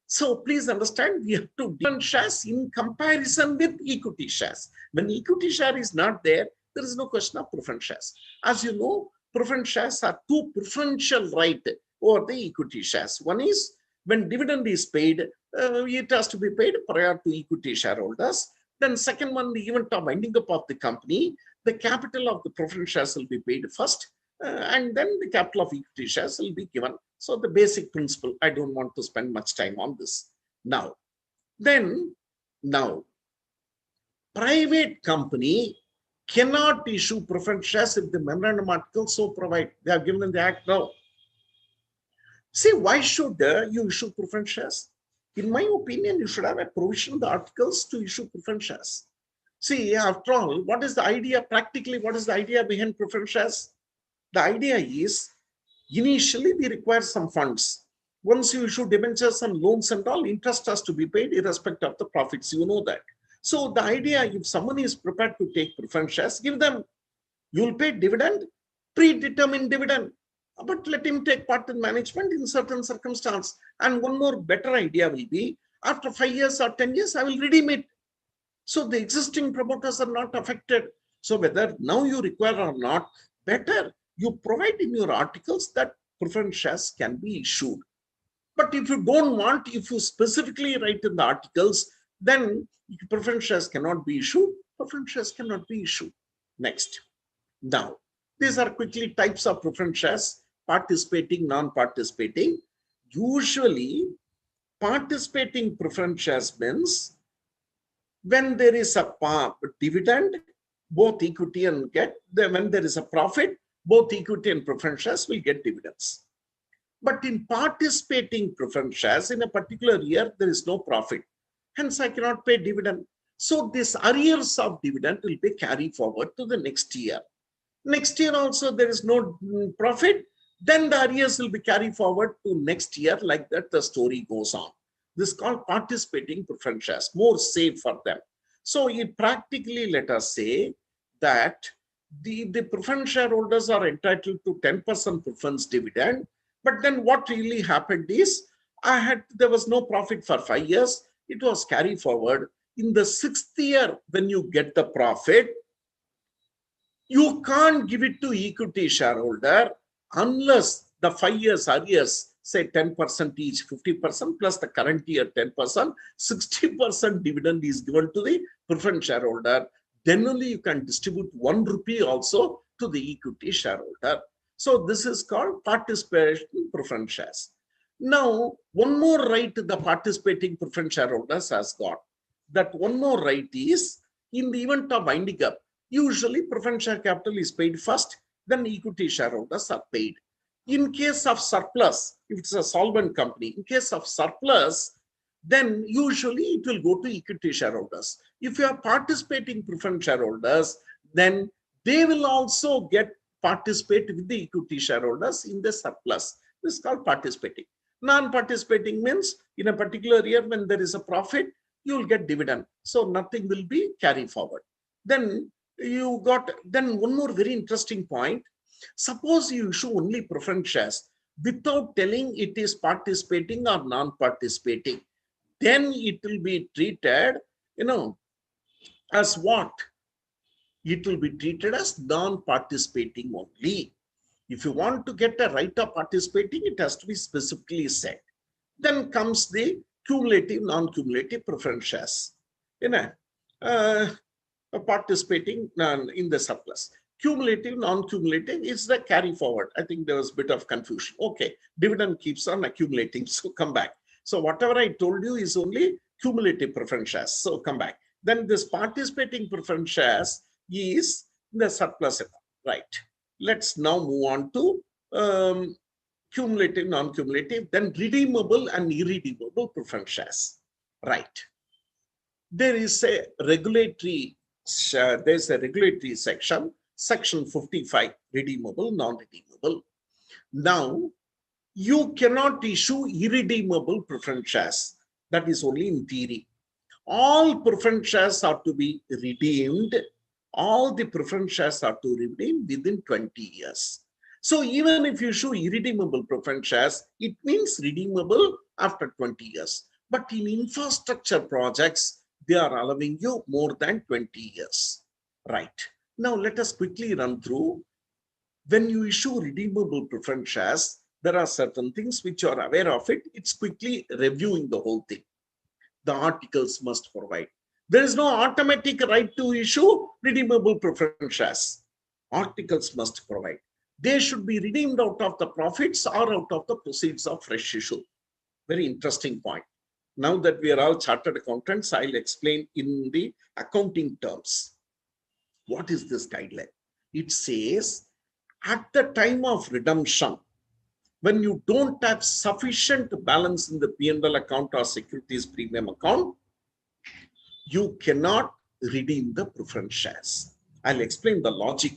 Speaker 3: So please understand, we have to different shares in comparison with equity shares. When equity share is not there, there is no question of preference shares. As you know, preference shares are two preferential right over the equity shares. One is when dividend is paid, it has to be paid prior to equity shareholders. Then second one, the event of winding up of the company, the capital of the preference shares will be paid first, and then the capital of equity shares will be given. So the basic principle, I don't want to spend much time on this. Now, private company cannot issue preference shares if the memorandum articles so provide. They are given in the act now. See, why should you issue preference shares? In my opinion, you should have a provision in the articles to issue preference shares. See, after all, what is the idea? Practically, what is the idea behind preference shares? The idea is, initially we require some funds. Once you issue debentures and loans and all, interest has to be paid irrespective of the profits. You know that. So the idea, if someone is prepared to take preference shares, give them. You'll pay dividend, predetermined dividend, but let him take part in management in certain circumstances. And one more better idea will be, after 5 years or 10 years, I will redeem it. So the existing promoters are not affected. So whether now you require or not, better you provide in your articles that preference shares can be issued. But if you don't want, if you specifically write in the articles, then preference shares cannot be issued. Preference shares cannot be issued. Next. Now, these are quickly types of preference shares: participating, non-participating. Usually, participating preference shares means when there is a dividend, both equity and get, when there is a profit, both equity and preference shares will get dividends. But in participating preference shares, in a particular year, there is no profit. Hence, I cannot pay dividend. So this arrears of dividend will be carried forward to the next year. Next year also, there is no profit. Then the arrears will be carried forward to next year. Like that, the story goes on. This is called participating preference shares, more safe for them. So it practically, let us say that the preference shareholders are entitled to 10% preference dividend. But then what really happened is, there was no profit for 5 years. It was carried forward. In the 6th year, when you get the profit, you can't give it to equity shareholder unless the 5 years arrears, say 10% each, 50% plus the current year 10%, 60% dividend is given to the preference shareholder. Then only you can distribute 1 rupee also to the equity shareholder. So this is called participating preference shares. Now, one more right the participating preference shareholders has got. That one more right is, in the event of winding up, usually preference share capital is paid first, then equity shareholders are paid. In case of surplus, if it's a solvent company, in case of surplus, then usually it will go to equity shareholders. If you are participating preference shareholders, then they will also participate with the equity shareholders in the surplus. This is called participating. Non-participating means in a particular year when there is a profit, you will get dividend. So nothing will be carried forward. Then one more very interesting point. Suppose you issue only preference shares without telling it is participating or non-participating. Then it will be treated, as what? It will be treated as non-participating only. If you want to get a right of participating, it has to be specifically said. Then comes the cumulative, non-cumulative preference shares. Participating in the surplus. Cumulative, non-cumulative is the carry forward. I think there was a bit of confusion. Okay, dividend keeps on accumulating, so come back. So whatever I told you is only cumulative preference shares, so come back. Then this participating preference shares is the surplus account, right? Let's now move on to cumulative, non-cumulative, then redeemable and irredeemable preference shares, right? There is a regulatory section, section 55, redeemable, non-redeemable. Now, you cannot issue irredeemable preference shares. That is only in theory. All preference shares are to be redeemed. All the preference shares are to redeem within 20 years. So even if you issue irredeemable preference shares, it means redeemable after 20 years. But in infrastructure projects, they are allowing you more than 20 years. Right. Now let us quickly run through. When you issue redeemable preference shares, there are certain things which you are aware of it. It's quickly reviewing the whole thing. The articles must provide. There is no automatic right to issue redeemable preference shares. Articles must provide. They should be redeemed out of the profits or out of the proceeds of fresh issue. Very interesting point. Now that we are all chartered accountants, I'll explain in the accounting terms. What is this guideline? It says at the time of redemption, when you don't have sufficient balance in the P&L account or securities premium account, you cannot redeem the preference shares. I'll explain the logic.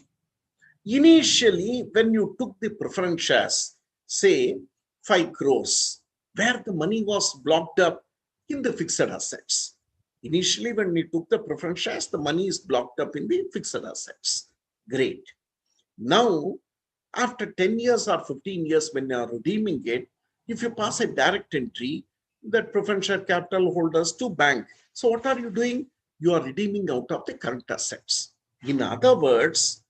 Speaker 3: Initially, when you took the preference shares, say 5 crores, where the money was blocked up in the fixed assets. Initially, when we took the preference shares, the money is blocked up in the fixed assets. Great. Now, after 10 years or 15 years, when you are redeeming it, if you pass a direct entry, that preference share capital holders to bank. So what are you doing? You are redeeming out of the current assets. In other words,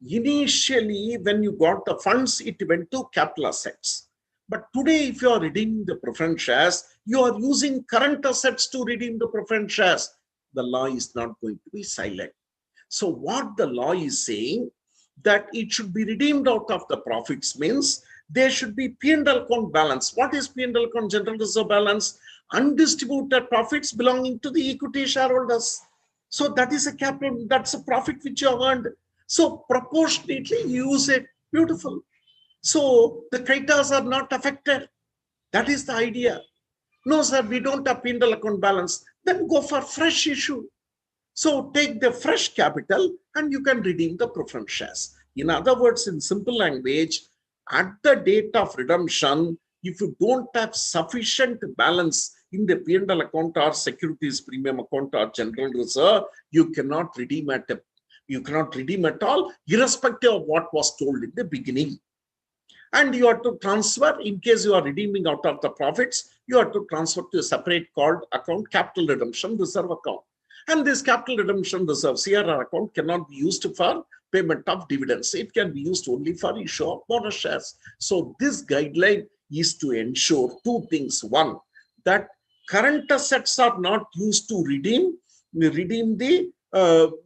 Speaker 3: Initially, when you got the funds, it went to capital assets. But today, if you are redeeming the preference shares, you are using current assets to redeem the preference shares. The law is not going to be silent. So what the law is saying, that it should be redeemed out of the profits means there should be P&L account balance. What is P&L account? General reserve balance. Undistributed profits belonging to the equity shareholders. So that is a capital, that's a profit which you have earned. So proportionately use it. Beautiful. So the creditors are not affected. That is the idea. No, sir, we don't have P&L account balance. Then go for fresh issue. So take the fresh capital and you can redeem the preference shares. In other words, in simple language, at the date of redemption, if you don't have sufficient balance in the P&L account or securities premium account or general reserve, you cannot redeem at all, irrespective of what was told in the beginning. And you have to transfer, in case you are redeeming out of the profits, you have to transfer to a separate called account, capital redemption reserve account. And this capital redemption reserve CRR account cannot be used for payment of dividends. It can be used only for issue of bonus shares. So this guideline is to ensure two things. One, that current assets are not used to redeem the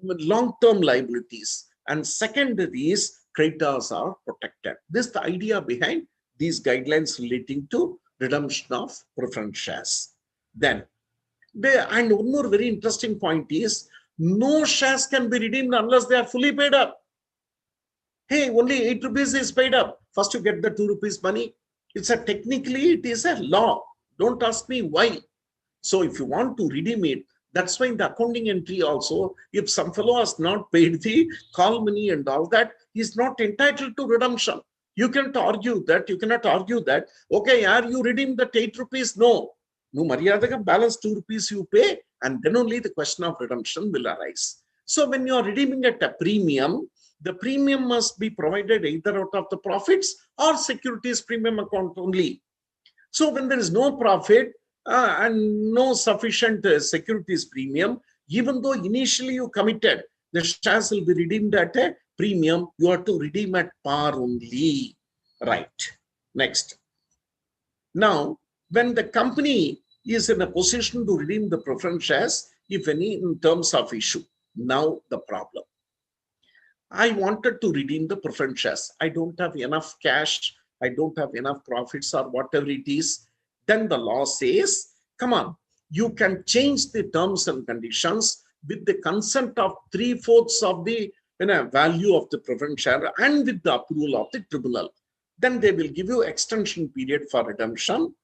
Speaker 3: long-term liabilities. And second is creditors are protected. This is the idea behind these guidelines relating to redemption of preference shares. Then, and one more very interesting point is, no shares can be redeemed unless they are fully paid up. Hey, only 8 rupees is paid up. First you get the 2 rupees money. Technically it is a law. Don't ask me why. So if you want to redeem it, that's why in the accounting entry also, if some fellow has not paid the call money and all that, he is not entitled to redemption. You cannot argue that, okay, are you redeem that 8 rupees? No. No, Maryadaka balance 2 rupees you pay, and then only the question of redemption will arise. So when you are redeeming at a premium, the premium must be provided either out of the profits or securities premium account only. So when there is no profit and no sufficient securities premium, even though initially you committed, the shares will be redeemed at a premium, you have to redeem at par only. Right. Next. Now, when the company is in a position to redeem the preference shares, if any, in terms of issue, now the problem. I wanted to redeem the preference shares. I don't have enough cash. I don't have enough profits or whatever it is. Then the law says, come on, you can change the terms and conditions with the consent of 3/4 of the value of the preference share and with the approval of the tribunal. Then they will give you extension period for redemption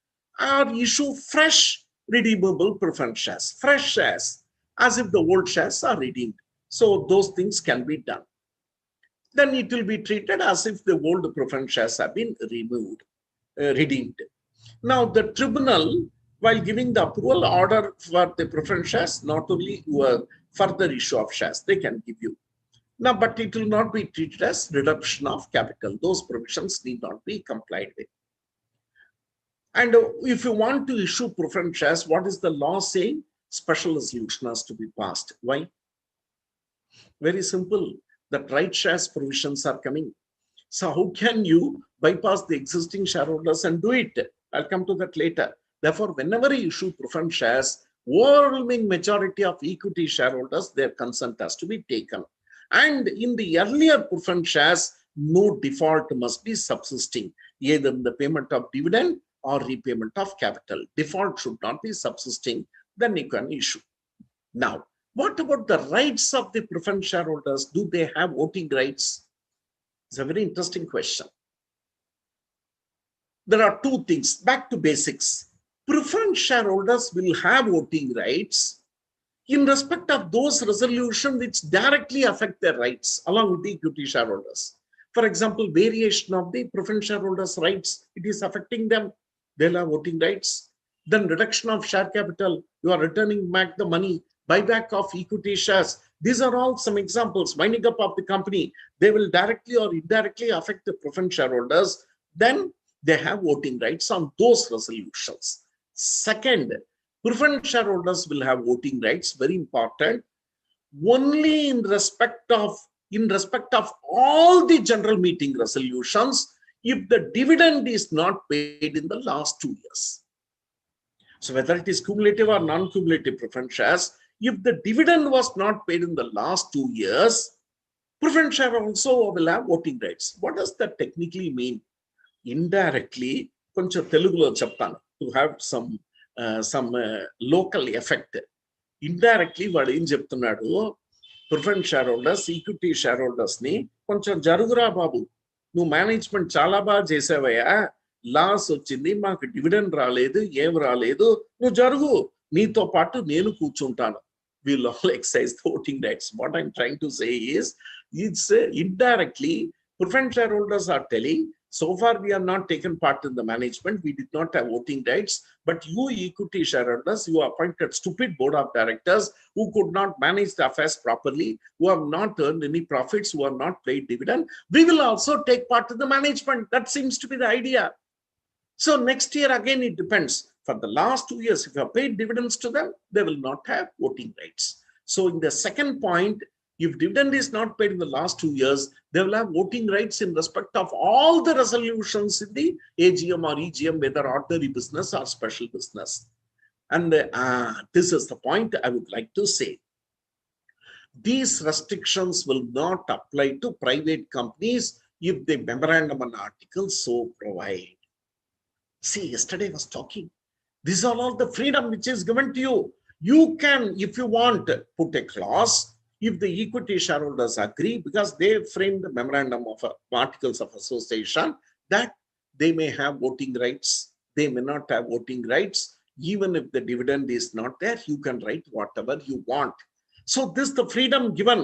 Speaker 3: or issue fresh redeemable preference shares, fresh shares, as if the old shares are redeemed. So those things can be done. Then it will be treated as if the old preference shares have been redeemed. Now the tribunal, while giving the approval order for the preference shares, not only further issue of shares, they can give you. Now, but it will not be treated as reduction of capital. Those provisions need not be complied with. And if you want to issue preference shares, what is the law saying? Special resolution has to be passed. Why? Very simple. The right shares provisions are coming. So how can you bypass the existing shareholders and do it? I'll come to that later. Therefore, whenever you issue preference shares, overwhelming majority of equity shareholders, their consent has to be taken. And in the earlier preference shares, no default must be subsisting, either in the payment of dividend or repayment of capital. Default should not be subsisting, then you can issue. Now, what about the rights of the preference shareholders? Do they have voting rights? It's a very interesting question. There are two things. Back to basics. Preference shareholders will have voting rights in respect of those resolutions which directly affect their rights along with the equity shareholders. For example, variation of the preference shareholders' rights, it is affecting them. They'll have voting rights. Then reduction of share capital, you are returning back the money, buyback of equity shares. These are all some examples. Winding up of the company, they will directly or indirectly affect the preference shareholders. Then they have voting rights on those resolutions. Second, preference shareholders will have voting rights, very important, only in respect of in respect of all the general meeting resolutions if the dividend is not paid in the last 2 years. So whether it is cumulative or non-cumulative preference shares, if the dividend was not paid in the last 2 years, preference share also will have voting rights. What does that technically mean? Indirectly, koncha Telugulo cheptanu to have some local effect. Indirectly, vaadu em cheptunnadu, preference shareholders, equity shareholders ni koncham jarugura babu, nu management chala baga chesavaya, loss వచ్చింది, మాకు dividend రాలేదు, ఏం రాలేదు, నువ్వు జరుగు, నీతో పాటు నేను కూర్చుంటాను. We'll all exercise the voting rights. What I'm trying to say is, it's indirectly, preference shareholders are telling, so far we have not taken part in the management, we did not have voting rights, but you equity shareholders, you appointed stupid board of directors who could not manage the affairs properly, who have not earned any profits, who have not paid dividend, we will also take part in the management. That seems to be the idea. So next year again it depends. For the last 2 years, if you have paid dividends to them, they will not have voting rights. So in the second point, if dividend is not paid in the last 2 years, they will have voting rights in respect of all the resolutions in the AGM or EGM, whether ordinary business or special business. And this is the point I would like to say. These restrictions will not apply to private companies if the memorandum and articles so provide. See, yesterday I was talking. These are all the freedom which is given to you. You can, if you want, put a clause. If the equity shareholders agree, because they framed the memorandum of articles of association, that they may have voting rights, they may not have voting rights. Even if the dividend is not there, you can write whatever you want. So this is the freedom given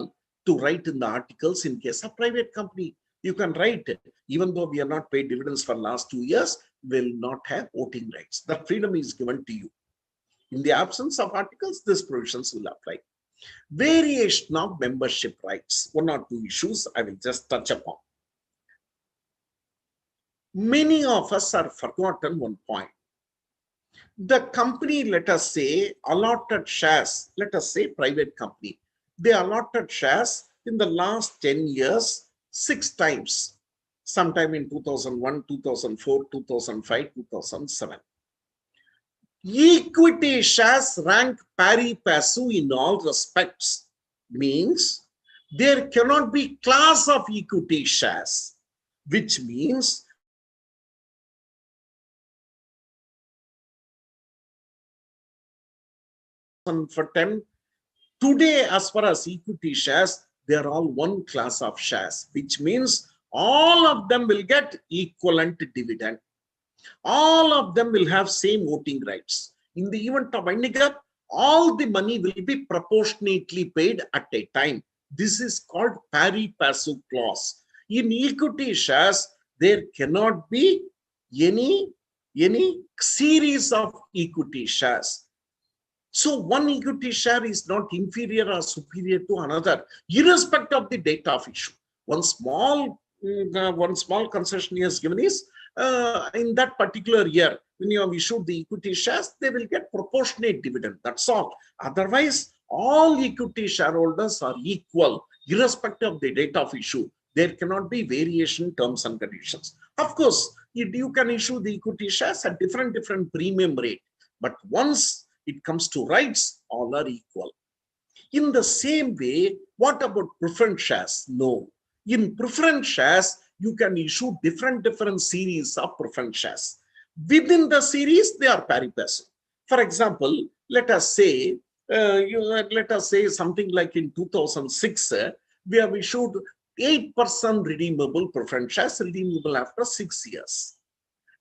Speaker 3: to write in the articles in case of private company. You can write, even though we have not paid dividends for last 2 years, will not have voting rights. That freedom is given to you. In the absence of articles, these provisions will apply. Variation of membership rights. 1 or 2 issues I will just touch upon. Many of us are forgotten one point. The company, let us say, allotted shares, let us say private company, they allotted shares in the last 10 years 6 times. Sometime in 2001, 2004, 2005, 2007. Equity shares rank pari-passu in all respects. Means there cannot be class of equity shares, which means for 10. Today, as far as equity shares, they are all one class of shares, which means all of them will get equivalent dividend. All of them will have same voting rights. In the event of winding up, all the money will be proportionately paid at a time. This is called pari-passu clause. In equity shares, there cannot be any series of equity shares. So one equity share is not inferior or superior to another, irrespective of the date of issue. One small concession is given is in that particular year, when you have issued the equity shares, they will get proportionate dividend. That's all. Otherwise, all equity shareholders are equal, irrespective of the date of issue. There cannot be variation in terms and conditions. Of course, you can issue the equity shares at different premium rate. But once it comes to rights, all are equal. In the same way, what about preference shares? No. In preference shares, you can issue different series of preference shares. Within the series, they are pari-passu. For example, let us say something like in 2006, we have issued 8% redeemable preference shares, redeemable after 6 years.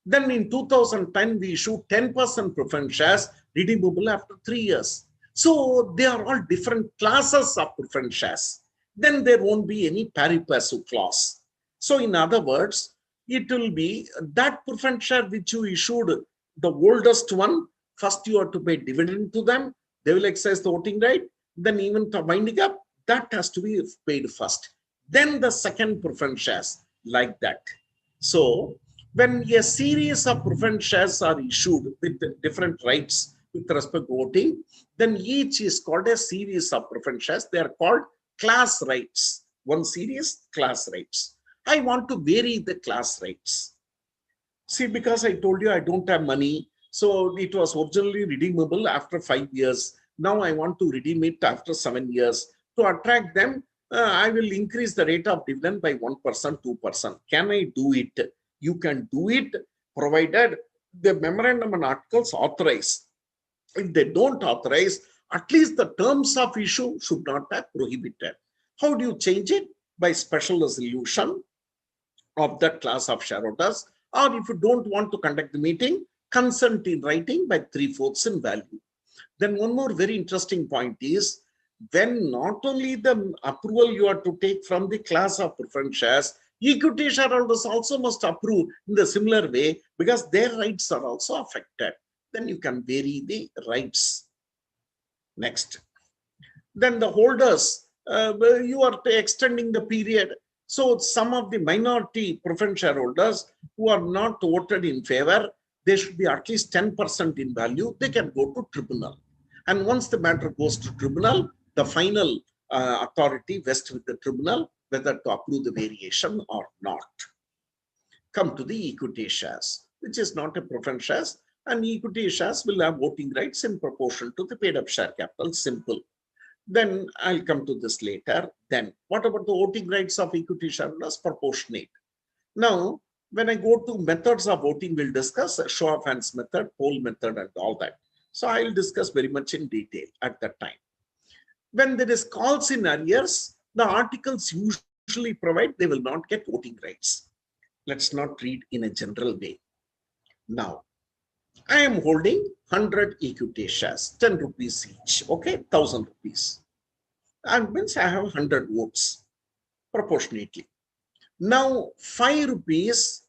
Speaker 3: Then in 2010, we issued 10% preference shares, redeemable after 3 years. So they are all different classes of preference shares. Then there won't be any pari-passu clause. So in other words, it will be that preference share which you issued, the oldest one, first you have to pay dividend to them, they will exercise the voting right, then even to winding up, that has to be paid first. Then the second preference shares, like that. So when a series of preference shares are issued with different rights with respect to voting, then each is called a series of preference shares. They are called class rights. One series, class rights. I want to vary the class rights. See, because I told you I don't have money, so it was originally redeemable after 5 years. Now I want to redeem it after 7 years. To attract them, I will increase the rate of dividend by 1%, 2%. Can I do it? You can do it, provided the memorandum and articles authorize. If they don't authorize, at least the terms of issue should not have prohibited. How do you change it? By special resolution of that class of shareholders, or if you don't want to conduct the meeting, consent in writing by 3/4 in value. Then one more very interesting point is, when not only the approval you are to take from the class of preference shares, equity shareholders also must approve in the similar way, because their rights are also affected. Then you can vary the rights. Next. Then the holders, you are extending the period. So some of the minority preference shareholders who are not voted in favor, they should be at least 10% in value. They can go to tribunal. And once the matter goes to tribunal, the final authority vests with the tribunal whether to approve the variation or not. Come to the equity shares, which is not a preference shares, and equity shares will have voting rights in proportion to the paid up share capital. Simple. Then I'll come to this later. Then what about the voting rights of equity shareholders? Proportionate. Now, when I go to methods of voting, we'll discuss a show of hands method, poll method, and all that. So I'll discuss very much in detail at that time. When there is calls in arrears, the articles usually provide they will not get voting rights. Let's not read in a general way. Now, I am holding 100 equity shares, 10 rupees each, okay, 1000 rupees. And means I have 100 votes proportionately. Now, 5 rupees,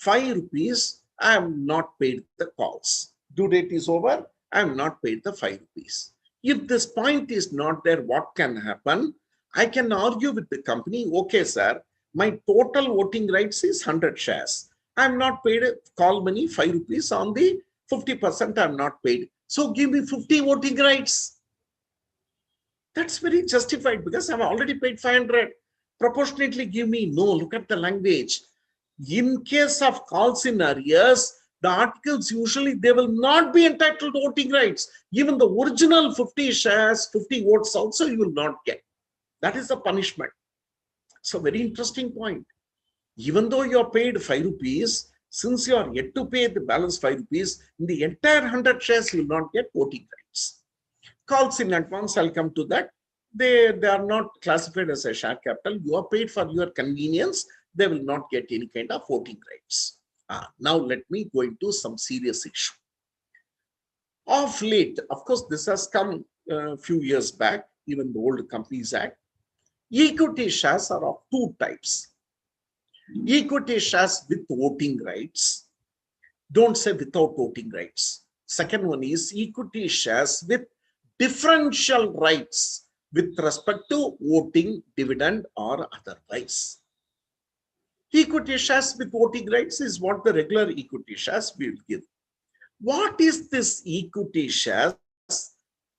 Speaker 3: I have not paid the calls. Due date is over, I have not paid the 5 rupees. If this point is not there, what can happen? I can argue with the company, okay, sir, my total voting rights is 100 shares. I have not paid call money, 5 rupees on the 50% I have not paid. So give me 50 voting rights. That's very justified because I have already paid 500. Proportionately give me. No, look at the language. In case of calls in arrears, the articles usually they will not be entitled to voting rights. Even the original 50 shares, 50 votes also you will not get. That is the punishment. So very interesting point. Even though you are paid 5 rupees, since you are yet to pay the balance 5 rupees, in the entire 100 shares you will not get voting rights. Calls in advance, I'll come to that. They are not classified as a share capital. You are paid for your convenience. They will not get any kind of voting rights. Now let me go into some serious issue. Of late, of course, this has come a few years back, even the old Companies Act. Equity shares are of two types. Equity shares with voting rights. Don't say without voting rights. Second one is equity shares with differential rights with respect to voting, dividend, or otherwise. Equity shares with voting rights is what the regular equity shares will give. What is this equity shares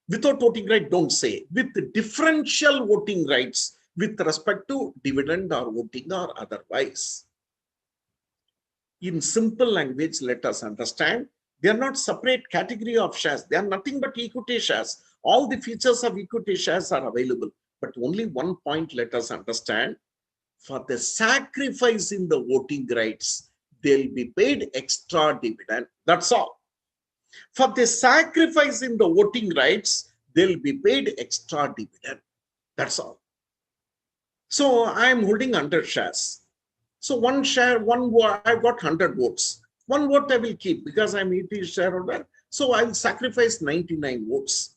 Speaker 3: without voting right? Don't say. With differential voting rights with respect to dividend or voting or otherwise. In simple language, let us understand, they are not separate category of shares. They are nothing but equity shares. All the features of equity shares are available. But only one point let us understand. For the sacrifice in the voting rights, they'll be paid extra dividend. That's all. For the sacrifice in the voting rights, they'll be paid extra dividend. That's all. So I am holding 100 shares. So one share, I've got 100 votes. One vote I will keep because I'm 80 shareholder. So I'll sacrifice 99 votes.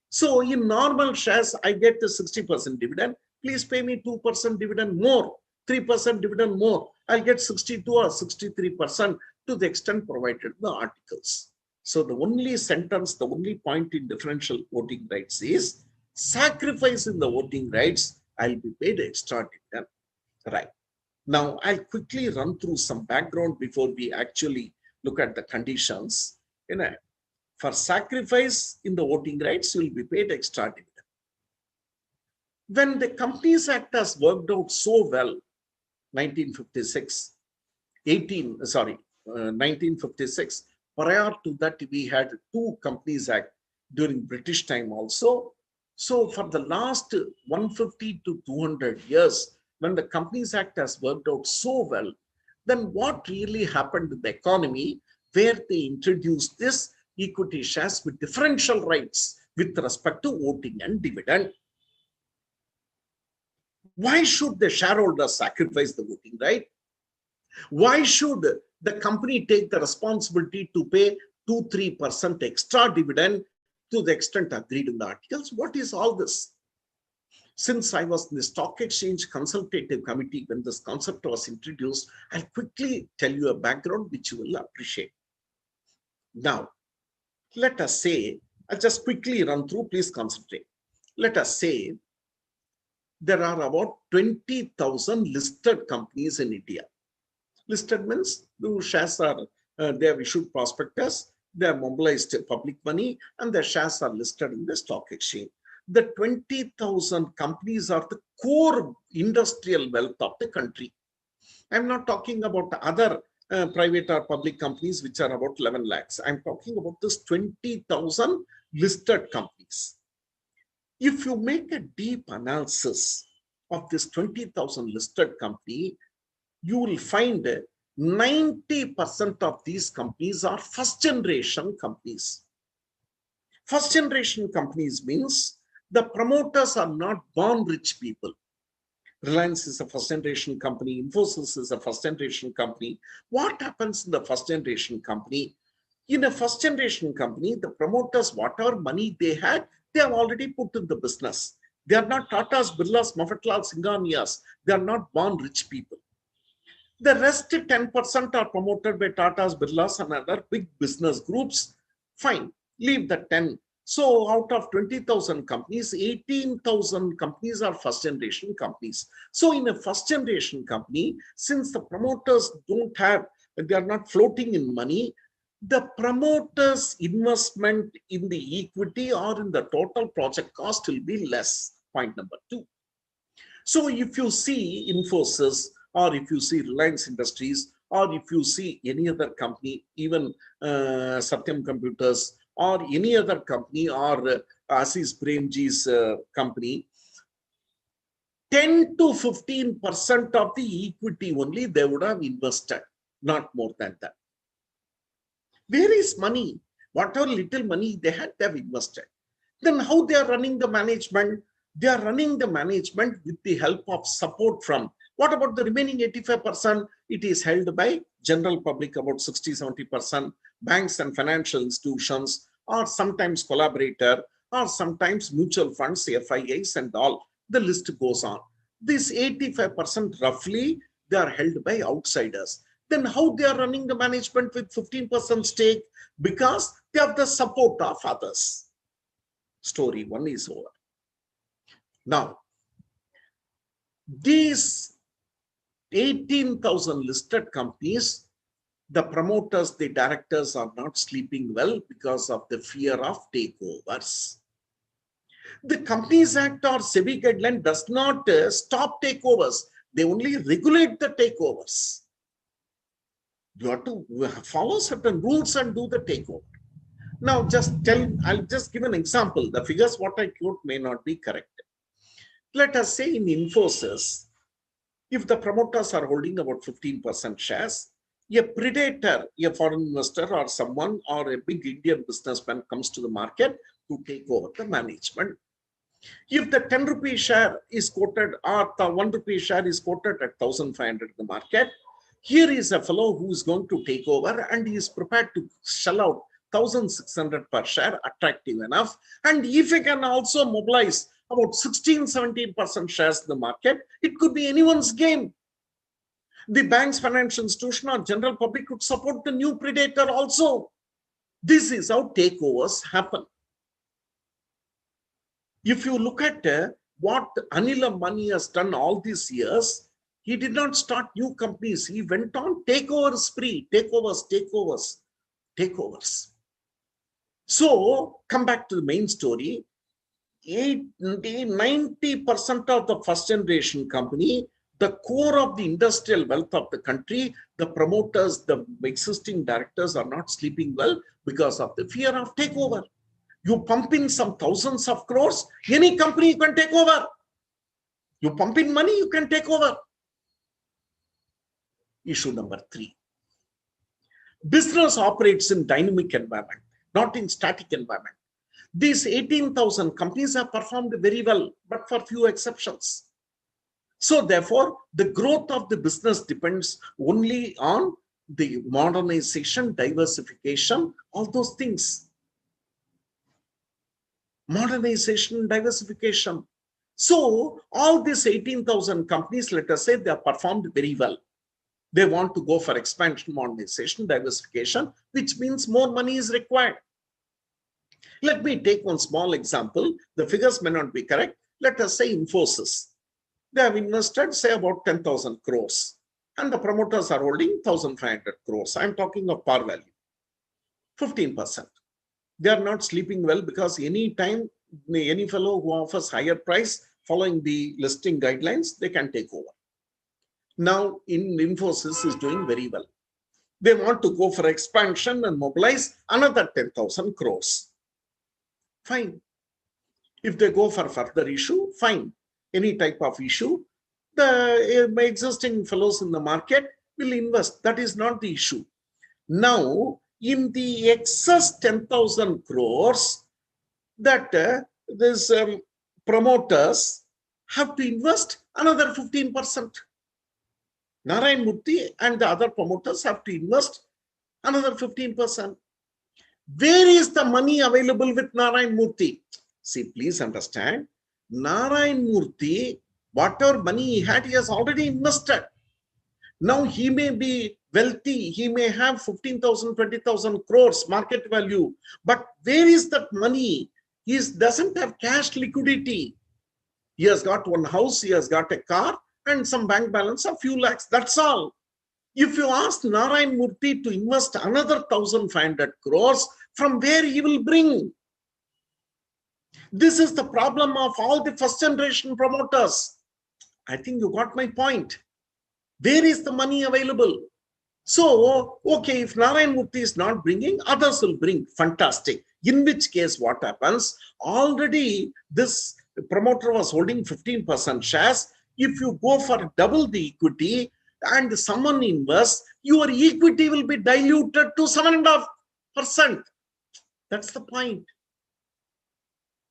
Speaker 3: So in normal shares, I get the 60% dividend. Please pay me 2% dividend more, 3% dividend more. I'll get 62 or 63% to the extent provided in the articles. So the only sentence, the only point in differential voting rights is sacrifice in the voting rights, I'll be paid extra dividend. Right. Now, I'll quickly run through some background before we actually look at the conditions. For sacrifice in the voting rights, you will be paid extra dividend. When the Companies Act has worked out so well, 1956, 1956, prior to that we had two Companies Act during British time also. So for the last 150 to 200 years, when the Companies Act has worked out so well, then what really happened in the economy where they introduced this equity shares with differential rights with respect to voting and dividend? Why should the shareholders sacrifice the voting right? Why should the company take the responsibility to pay 2-3% extra dividend to the extent agreed in the articles? What is all this? Since I was in the Stock Exchange Consultative Committee when this concept was introduced, I'll quickly tell you a background which you will appreciate. Now, let us say, I'll just quickly run through, please concentrate. Let us say there are about 20,000 listed companies in India. Listed means the shares are, they have issued prospectus, they have mobilized public money, and the shares are listed in the stock exchange. The 20,000 companies are the core industrial wealth of the country. I'm not talking about other private or public companies which are about 11 lakhs. I'm talking about this 20,000 listed companies. If you make a deep analysis of this 20,000 listed company, you will find 90% of these companies are first generation companies. First generation companies means the promoters are not born rich people. Reliance is a first generation company, Infosys is a first generation company. What happens in the first generation company? In a first generation company, the promoters, whatever money they had, they have already put in the business. They are not Tatas, Birlas, Motilal, Singhaniyas. They are not born rich people. The rest 10% are promoted by Tatas, Birlas and other big business groups. Fine, leave the 10. So out of 20,000 companies, 18,000 companies are first generation companies. So in a first generation company, since the promoters don't have, they are not floating in money, the promoters' investment in the equity or in the total project cost will be less. Point number 2. So if you see Infosys, or if you see Reliance Industries, or if you see any other company, even Satyam Computers, or any other company, or Asis Premji's company, 10 to 15% of the equity only they would have invested, not more than that. Where is money? Whatever little money they had, they have invested. Then how they are running the management? They are running the management with the help of support from. What about the remaining 85%? It is held by general public, about 60-70%, banks and financial institutions, or sometimes collaborator, or sometimes mutual funds, FIIs and all. The list goes on. This 85% roughly, they are held by outsiders. Then how they are running the management with 15% stake? Because they have the support of others. Story 1 is over. Now, these 18,000 listed companies, the promoters, the directors are not sleeping well because of the fear of takeovers. The Companies Act or SEBI guideline does not stop takeovers. They only regulate the takeovers. You have to follow certain rules and do the takeover. Now, I'll just give an example. The figures what I quote may not be correct. Let us say in Infosys, if the promoters are holding about 15% shares, a predator, a foreign investor or someone or a big Indian businessman comes to the market to take over the management. If the 10 rupee share is quoted or the 1 rupee share is quoted at 1,500 in the market, here is a fellow who is going to take over and he is prepared to shell out 1,600 per share, attractive enough. And if he can also mobilize about 16-17% shares in the market, it could be anyone's game. The bank's financial institution or general public could support the new predator also. This is how takeovers happen. If you look at what Anil Ambani has done all these years, he did not start new companies. He went on takeover spree, takeovers. So come back to the main story. 90% of the first generation company, the core of the industrial wealth of the country, the promoters, the existing directors are not sleeping well because of the fear of takeover. You pump in some thousands of crores, any company you can take over. You pump in money, you can take over. Issue number 3. Business operates in dynamic environment, not in static environment. These 18,000 companies have performed very well, but for few exceptions. So therefore, the growth of the business depends only on the modernization, diversification, all those things. Modernization, diversification. So all these 18,000 companies, let us say, they have performed very well. They want to go for expansion, modernization, diversification, which means more money is required. Let me take one small example. The figures may not be correct. Let us say Infosys. They have invested, say, about 10,000 crores. And the promoters are holding 1,500 crores. I'm talking of par value. 15%. They are not sleeping well because any fellow who offers higher price following the listing guidelines, they can take over. Now, Infosys is doing very well. They want to go for expansion and mobilize another 10,000 crores. Fine. If they go for further issue, fine. Any type of issue, the existing fellows in the market will invest. That is not the issue. Now, in the excess 10,000 crores, that these promoters have to invest another 15%. Narayan Murthy and the other promoters have to invest another 15%. Where is the money available with Narayan Murthy? See, please understand, Narayan Murthy, whatever money he had, he has already invested. Now he may be wealthy, he may have 15,000, 20,000 crores market value, but where is that money? He doesn't have cash liquidity. He has got one house, he has got a car, and some bank balance of few lakhs. That's all. If you ask Narayan Murthy to invest another 1,500 crores, from where he will bring? This is the problem of all the first generation promoters. I think you got my point. Where is the money available? So, okay, if Narayan Murthy is not bringing, others will bring. Fantastic. In which case, what happens? Already, this promoter was holding 15% shares. If you go for double the equity and someone invests, your equity will be diluted to 7.5%. That's the point.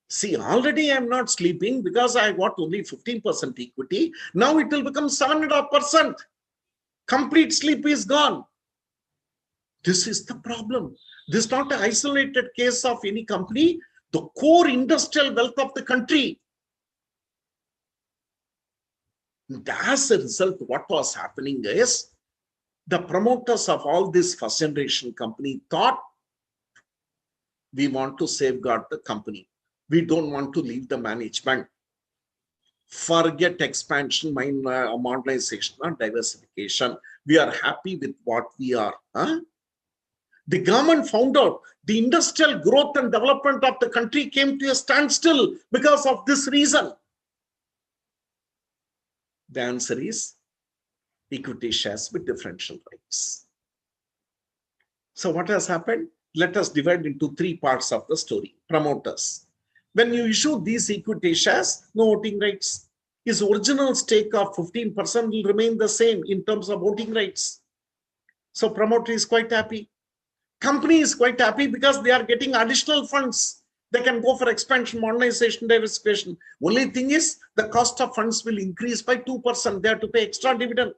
Speaker 3: See, already I'm not sleeping because I got only 15% equity. Now it will become 7.5%. Complete sleep is gone. This is the problem. This is not an isolated case of any company. The core industrial wealth of the country. And as a result, what was happening is the promoters of all this first generation company thought, we want to safeguard the company. We don't want to leave the management. Forget expansion, modernization, or diversification. We are happy with what we are. The government found out the industrial growth and development of the country came to a standstill because of this reason. The answer is equity shares with differential rights. So what has happened? Let us divide into 3 parts of the story. Promoters. When you issue these equity shares, no voting rights. His original stake of 15% will remain the same in terms of voting rights. So promoter is quite happy. Company is quite happy because they are getting additional funds. They can go for expansion, modernization, diversification. Only thing is the cost of funds will increase by 2%. They have to pay extra dividend.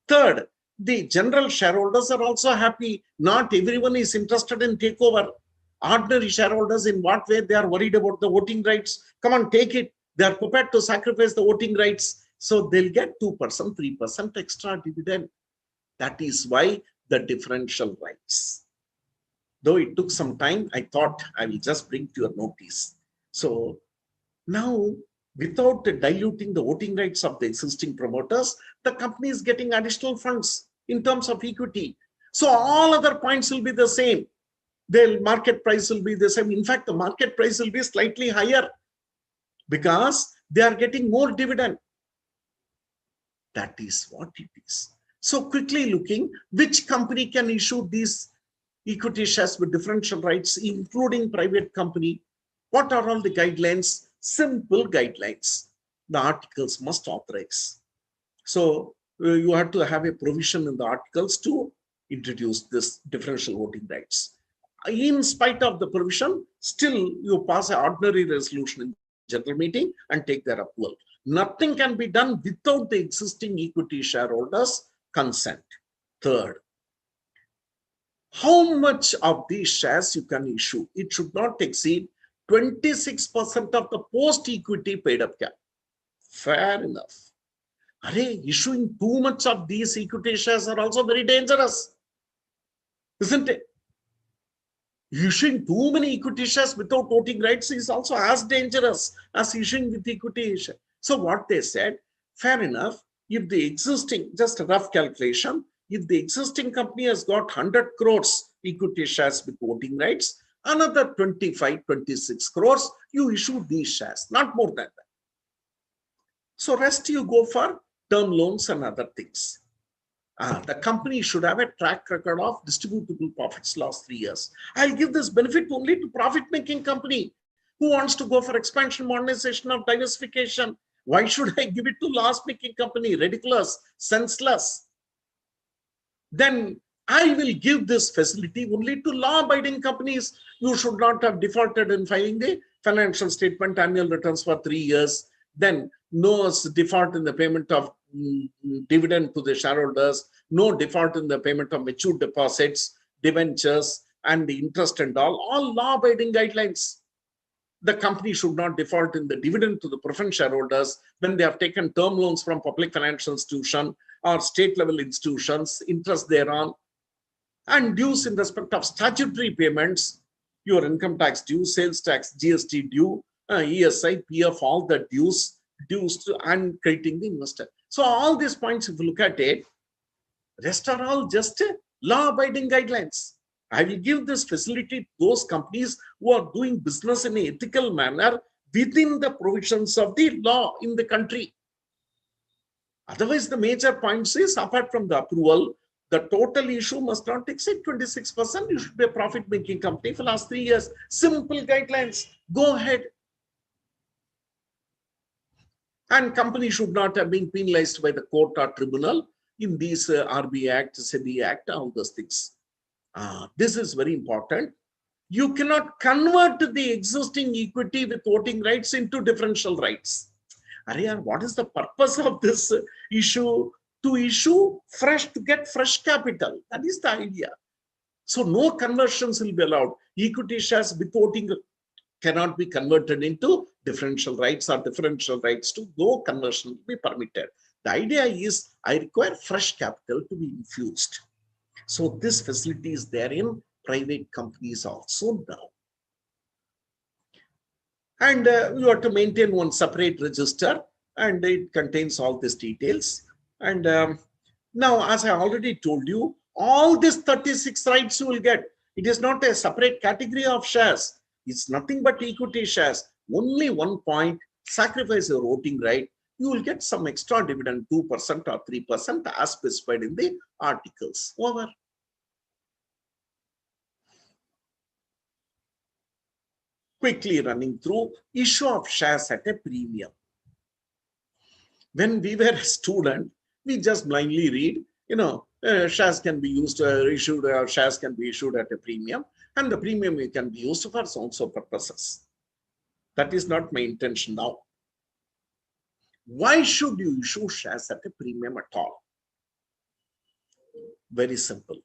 Speaker 3: Third, the general shareholders are also happy. Not everyone is interested in takeover. Ordinary shareholders, in what way? They are worried about the voting rights. Come on, take it. They are prepared to sacrifice the voting rights. So they'll get 2%, 3% extra dividend. That is why the differential rights. Though it took some time, I thought I will just bring to your notice. So now, without diluting the voting rights of the existing promoters, the company is getting additional funds in terms of equity. So all other points will be the same. The market price will be the same. In fact, the market price will be slightly higher because they are getting more dividend. That is what it is. So quickly looking, which company can issue these equity shares with differential rights, including private company? What are all the guidelines? Simple guidelines. The articles must authorize. So you have to have a provision in the articles to introduce this differential voting rights. In spite of the provision, still you pass an ordinary resolution in general meeting and take their approval. Nothing can be done without the existing equity shareholders' consent. Third, how much of these shares you can issue? It should not exceed 26% of the post-equity paid-up cap. Fair enough. Issuing too much of these equity shares are also very dangerous, isn't it? Issuing too many equity shares without voting rights is also as dangerous as issuing with equity share. So what they said, fair enough, if the existing, just a rough calculation, if the existing company has got 100 crores equity shares with voting rights, another 25, 26 crores, you issue these shares, not more than that. So rest you go for term loans and other things. The company should have a track record of distributable profits last 3 years. I'll give this benefit only to profit-making company who wants to go for expansion, modernization, or diversification. Why should I give it to loss-making company? Ridiculous, senseless. Then I will give this facility only to law-abiding companies. You should not have defaulted in filing the financial statement, annual returns for 3 years. Then no default in the payment of dividend to the shareholders, no default in the payment of matured deposits, debentures, and the interest and all law-abiding guidelines. The company should not default in the dividend to the preferred shareholders when they have taken term loans from public financial institution or state-level institutions, interest thereon, and dues in respect of statutory payments, your income tax due, sales tax, GST due, ESI, PF, all the dues to, and crediting the investor. So all these points, if you look at it, rest are all just law-abiding guidelines. I will give this facility to those companies who are doing business in an ethical manner within the provisions of the law in the country. Otherwise, the major points is, apart from the approval, the total issue must not exceed 26%. You should be a profit-making company for the last 3 years. Simple guidelines. Go ahead. And company should not have been penalized by the court or tribunal in these RB Act, SEBI Act, all those things. This is very important. You cannot convert the existing equity with voting rights into differential rights. What is the purpose of this issue? To issue fresh, to get fresh capital. That is the idea. So no conversions will be allowed. Equity shares with voting cannot be converted into differential rights, or differential rights to no conversion will be permitted. The idea is I require fresh capital to be infused. So this facility is there in private companies also now. And you have to maintain one separate register, and it contains all these details. And now, as I already told you, all these 36 rights you will get. It is not a separate category of shares. It's nothing but equity shares. Only one point, sacrifice your voting right. You will get some extra dividend, 2% or 3% as specified in the articles. Over. Quickly running through issue of shares at a premium. When we were a student, we just blindly read, shares can be used, issued, shares can be issued at a premium, and the premium can be used for so purposes. That is not my intention now. Why should you issue shares at a premium at all? Very simple.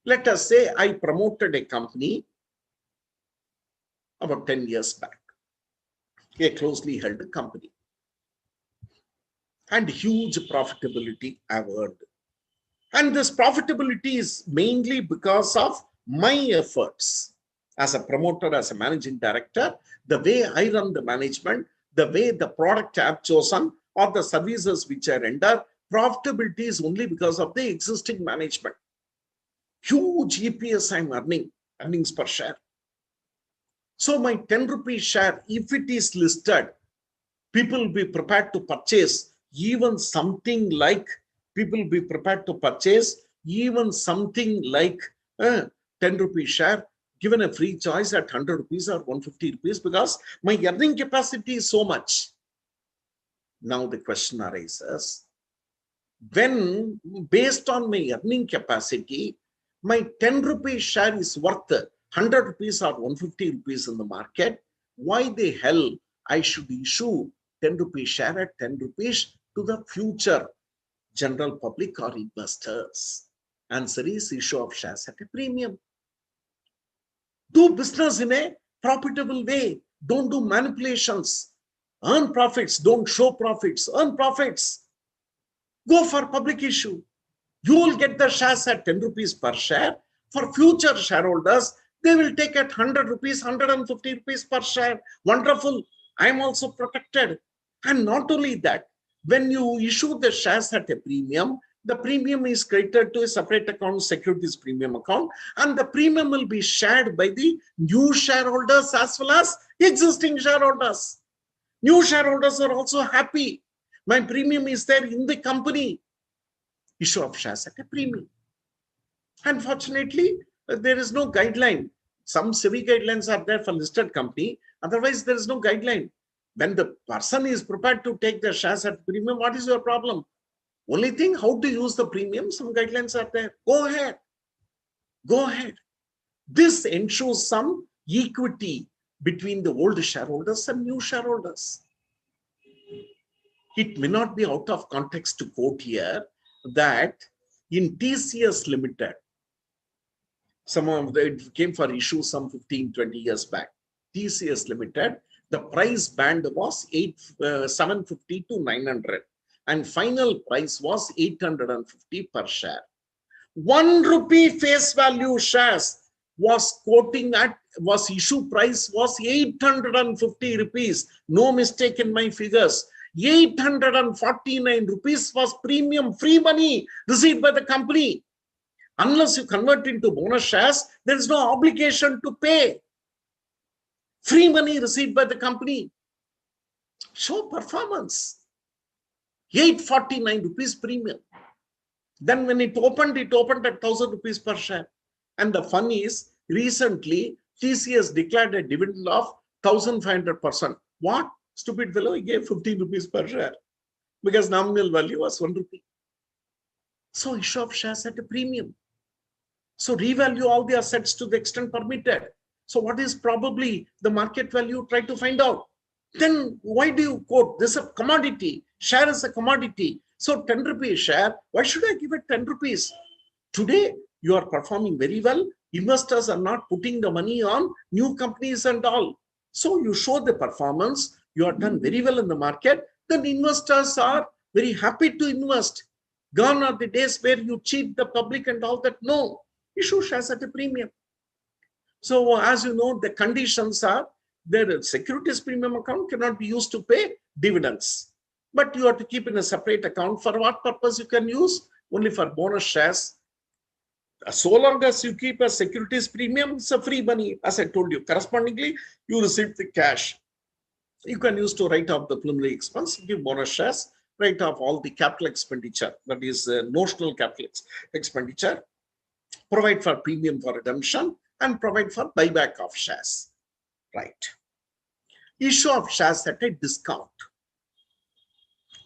Speaker 3: Let us say I promoted a company about 10 years back, a closely held company, and huge profitability I've earned. And this profitability is mainly because of my efforts as a promoter, as a managing director, the way I run the management, the way the product I have chosen, or the services which I render. Profitability is only because of the existing management. Huge EPS I'm earning, earnings per share. So my 10 rupee share, if it is listed, people will be prepared to purchase even something like, 10 rupee share, given a free choice at 100 rupees or 150 rupees, because my earning capacity is so much. Now the question arises, when based on my earning capacity, my 10 rupee share is worth 100 rupees or 150 rupees in the market, why the hell I should issue 10 rupee share at 10 rupees to the future general public or investors? Answer is issue of shares at a premium. Do business in a profitable way. Don't do manipulations. Earn profits. Don't show profits. Earn profits. Go for public issue. You will get the shares at 10 rupees per share. For future shareholders, they will take at 100 rupees, 150 rupees per share. Wonderful. I am also protected. And not only that, when you issue the shares at a premium, the premium is credited to a separate account, securities premium account, and the premium will be shared by the new shareholders as well as existing shareholders. New shareholders are also happy. My premium is there in the company. Issue of shares at a premium. Unfortunately, there is no guideline. Some SEBI guidelines are there for listed company. Otherwise, there is no guideline. When the person is prepared to take the shares at premium, what is your problem? Only thing, how to use the premium, some guidelines are there. Go ahead. Go ahead. This ensures some equity between the old shareholders and new shareholders. It may not be out of context to quote here that in TCS Limited, it came for issue some 15-20 years back. TCS Limited, the price band was 750 to 900. And final price was 850 per share. 1 rupee face value shares was quoting at, issue price was 850 rupees. No mistake in my figures. 849 rupees was premium, free money received by the company. Unless you convert into bonus shares, there is no obligation to pay. Free money received by the company. Show performance. 849 rupees premium. Then when it opened at 1,000 rupees per share. And the fun is, recently TCS declared a dividend of 1,500%. What? Stupid fellow, he gave 15 rupees per share because nominal value was 1 rupee. So issue of shares at a premium. So revalue all the assets to the extent permitted. So what is probably the market value? Try to find out. Then why do you quote this is a commodity? Share is a commodity. So 10 rupees share, why should I give it 10 rupees? Today, you are performing very well. Investors are not putting the money on new companies and all. So you show the performance. You are done very well in the market. Then investors are very happy to invest. Gone are the days where you cheat the public and all that. No, issue shares at a premium. So as you know, the conditions are, the securities premium account cannot be used to pay dividends. But you have to keep in a separate account. For what purpose you can use? Only for bonus shares. So long as you keep a securities premium, it's a free money. As I told you, correspondingly, you receive the cash. You can use to write off the preliminary expense, give bonus shares, write off all the capital expenditure, that is notional capital expenditure, provide for premium for redemption, and provide for buyback of shares. Right. Issue of shares at a discount,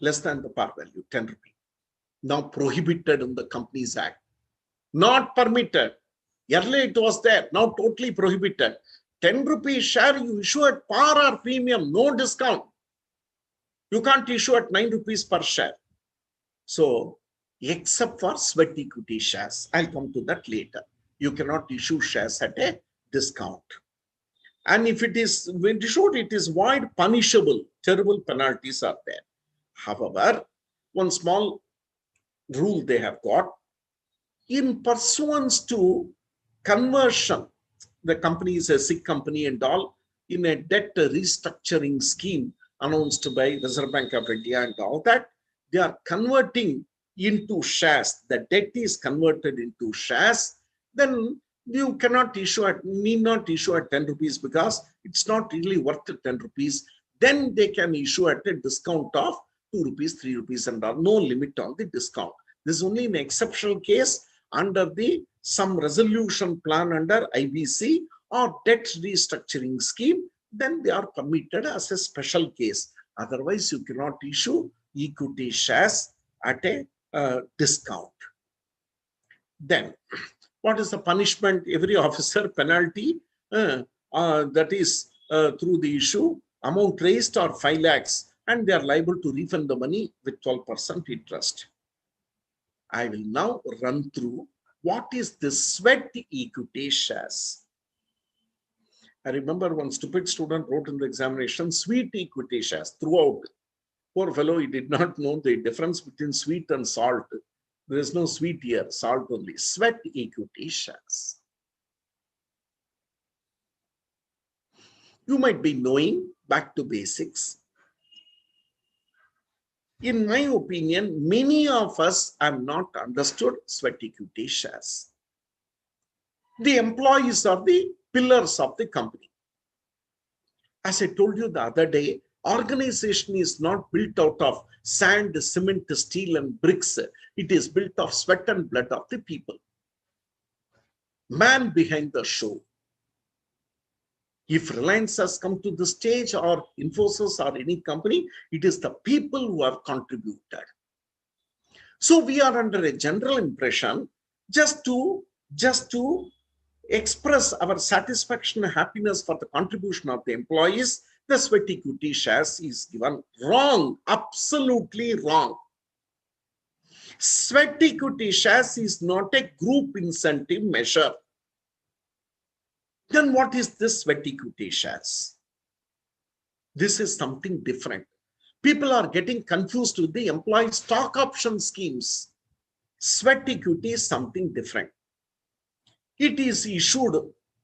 Speaker 3: less than the par value, 10 rupees. Now prohibited in the Companies Act. Not permitted. Earlier it was there, now totally prohibited. 10 rupees share you issue at par or premium, no discount. You can't issue at 9 rupees per share. So, except for sweat equity shares, I'll come to that later. You cannot issue shares at a discount. And if it is, when issued, it is void, punishable. Terrible penalties are there. However, one small rule they have got, in pursuance to conversion, the company is a sick company and all, in a debt restructuring scheme announced by Reserve Bank of India and all that, they are converting into shares. The debt is converted into shares. Then You cannot issue at, need not issue at 10 rupees because it's not really worth 10 rupees. Then they can issue at a discount of 2 rupees, 3 rupees, and no limit on the discount. This is only an exceptional case under the some resolution plan under IBC or debt restructuring scheme. Then they are permitted as a special case. Otherwise, you cannot issue equity shares at a discount. Then, what is the punishment? Every officer penalty that is through the issue, amount raised or 5 lakhs, and they are liable to refund the money with 12% interest. I will now run through what is this sweat equity shares. I remember one stupid student wrote in the examination, sweet equity shares throughout. Poor fellow, he did not know the difference between sweet and salt. There is no sweet here, salt only. Sweat equity shares. You might be knowing, back to basics. In my opinion, many of us have not understood sweat equity shares. The employees are the pillars of the company. As I told you the other day, organization is not built out of sand, cement, steel, and bricks. It is built of sweat and blood of the people. Man behind the show. If Reliance has come to the stage, or Infosys or any company, it is the people who have contributed. So we are under a general impression, just to express our satisfaction and happiness for the contribution of the employees, the sweat equity shares is given. Wrong, absolutely wrong. Sweat equity shares is not a group incentive measure. Then what is this sweat equity shares? This is something different. People are getting confused with the employee stock option schemes. Sweat equity is something different. It is issued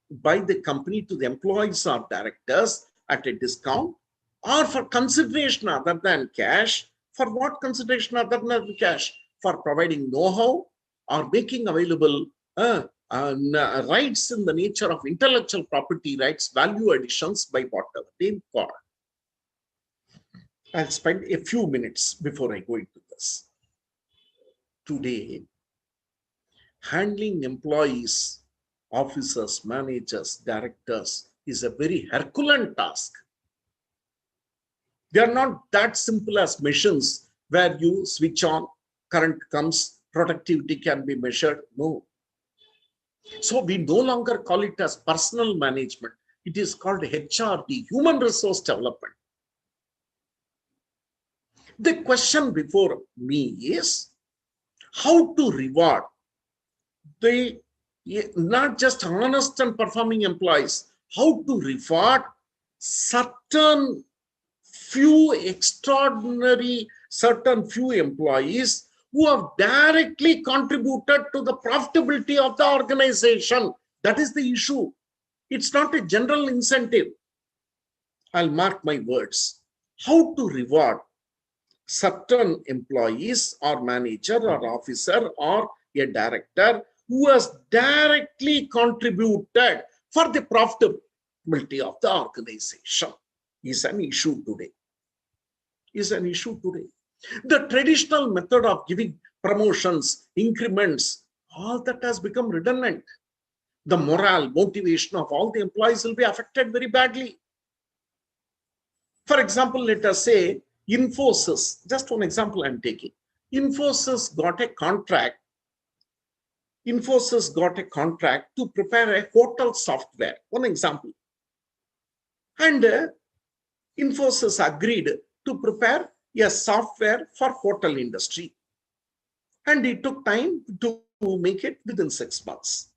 Speaker 3: by the company to the employees or directors at a discount, or for consideration other than cash. For what consideration other than cash? For providing know-how or making available rights in the nature of intellectual property rights, value additions by whatever they incur. I'll spend a few minutes before I go into this. Today, handling employees, officers, managers, directors is a very Herculean task. They are not that simple as machines where you switch on, current comes, productivity can be measured. No. So we no longer call it as personal management. It is called HRD, human resource development. The question before me is how to reward the not just honest and performing employees, how to reward certain few employees who have directly contributed to the profitability of the organization. That is the issue. It's not a general incentive. I'll mark my words. How to reward certain employees or manager or officer or a director who has directly contributed for the profitability of the organization is an issue today. The traditional method of giving promotions, increments, all that has become redundant. The morale, motivation of all the employees will be affected very badly. For example, let us say Infosys, just one example I'm taking. Infosys got a contract to prepare a hotel software, one example. And Infosys agreed to prepare a software for hotel industry. And it took time to make it within 6 months.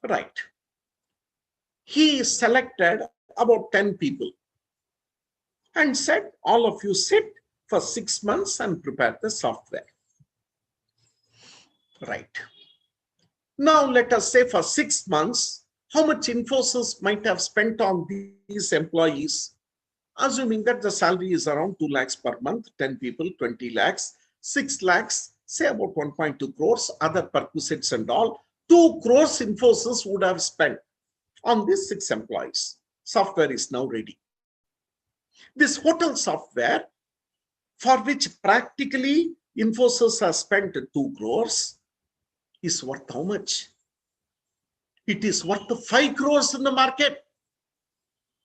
Speaker 3: Right. He selected about 10 people and said, all of you sit for 6 months and prepare the software. Right. Now, let us say for 6 months, how much Infosys might have spent on these employees, assuming that the salary is around 2 lakhs per month, 10 people, 20 lakhs, 6 lakhs, say about 1.2 crores, other perquisites and all, 2 crores Infosys would have spent on these 6 employees. Software is now ready. This hotel software, for which practically Infosys has spent 2 crores, is worth how much? It is worth 5 crores in the market.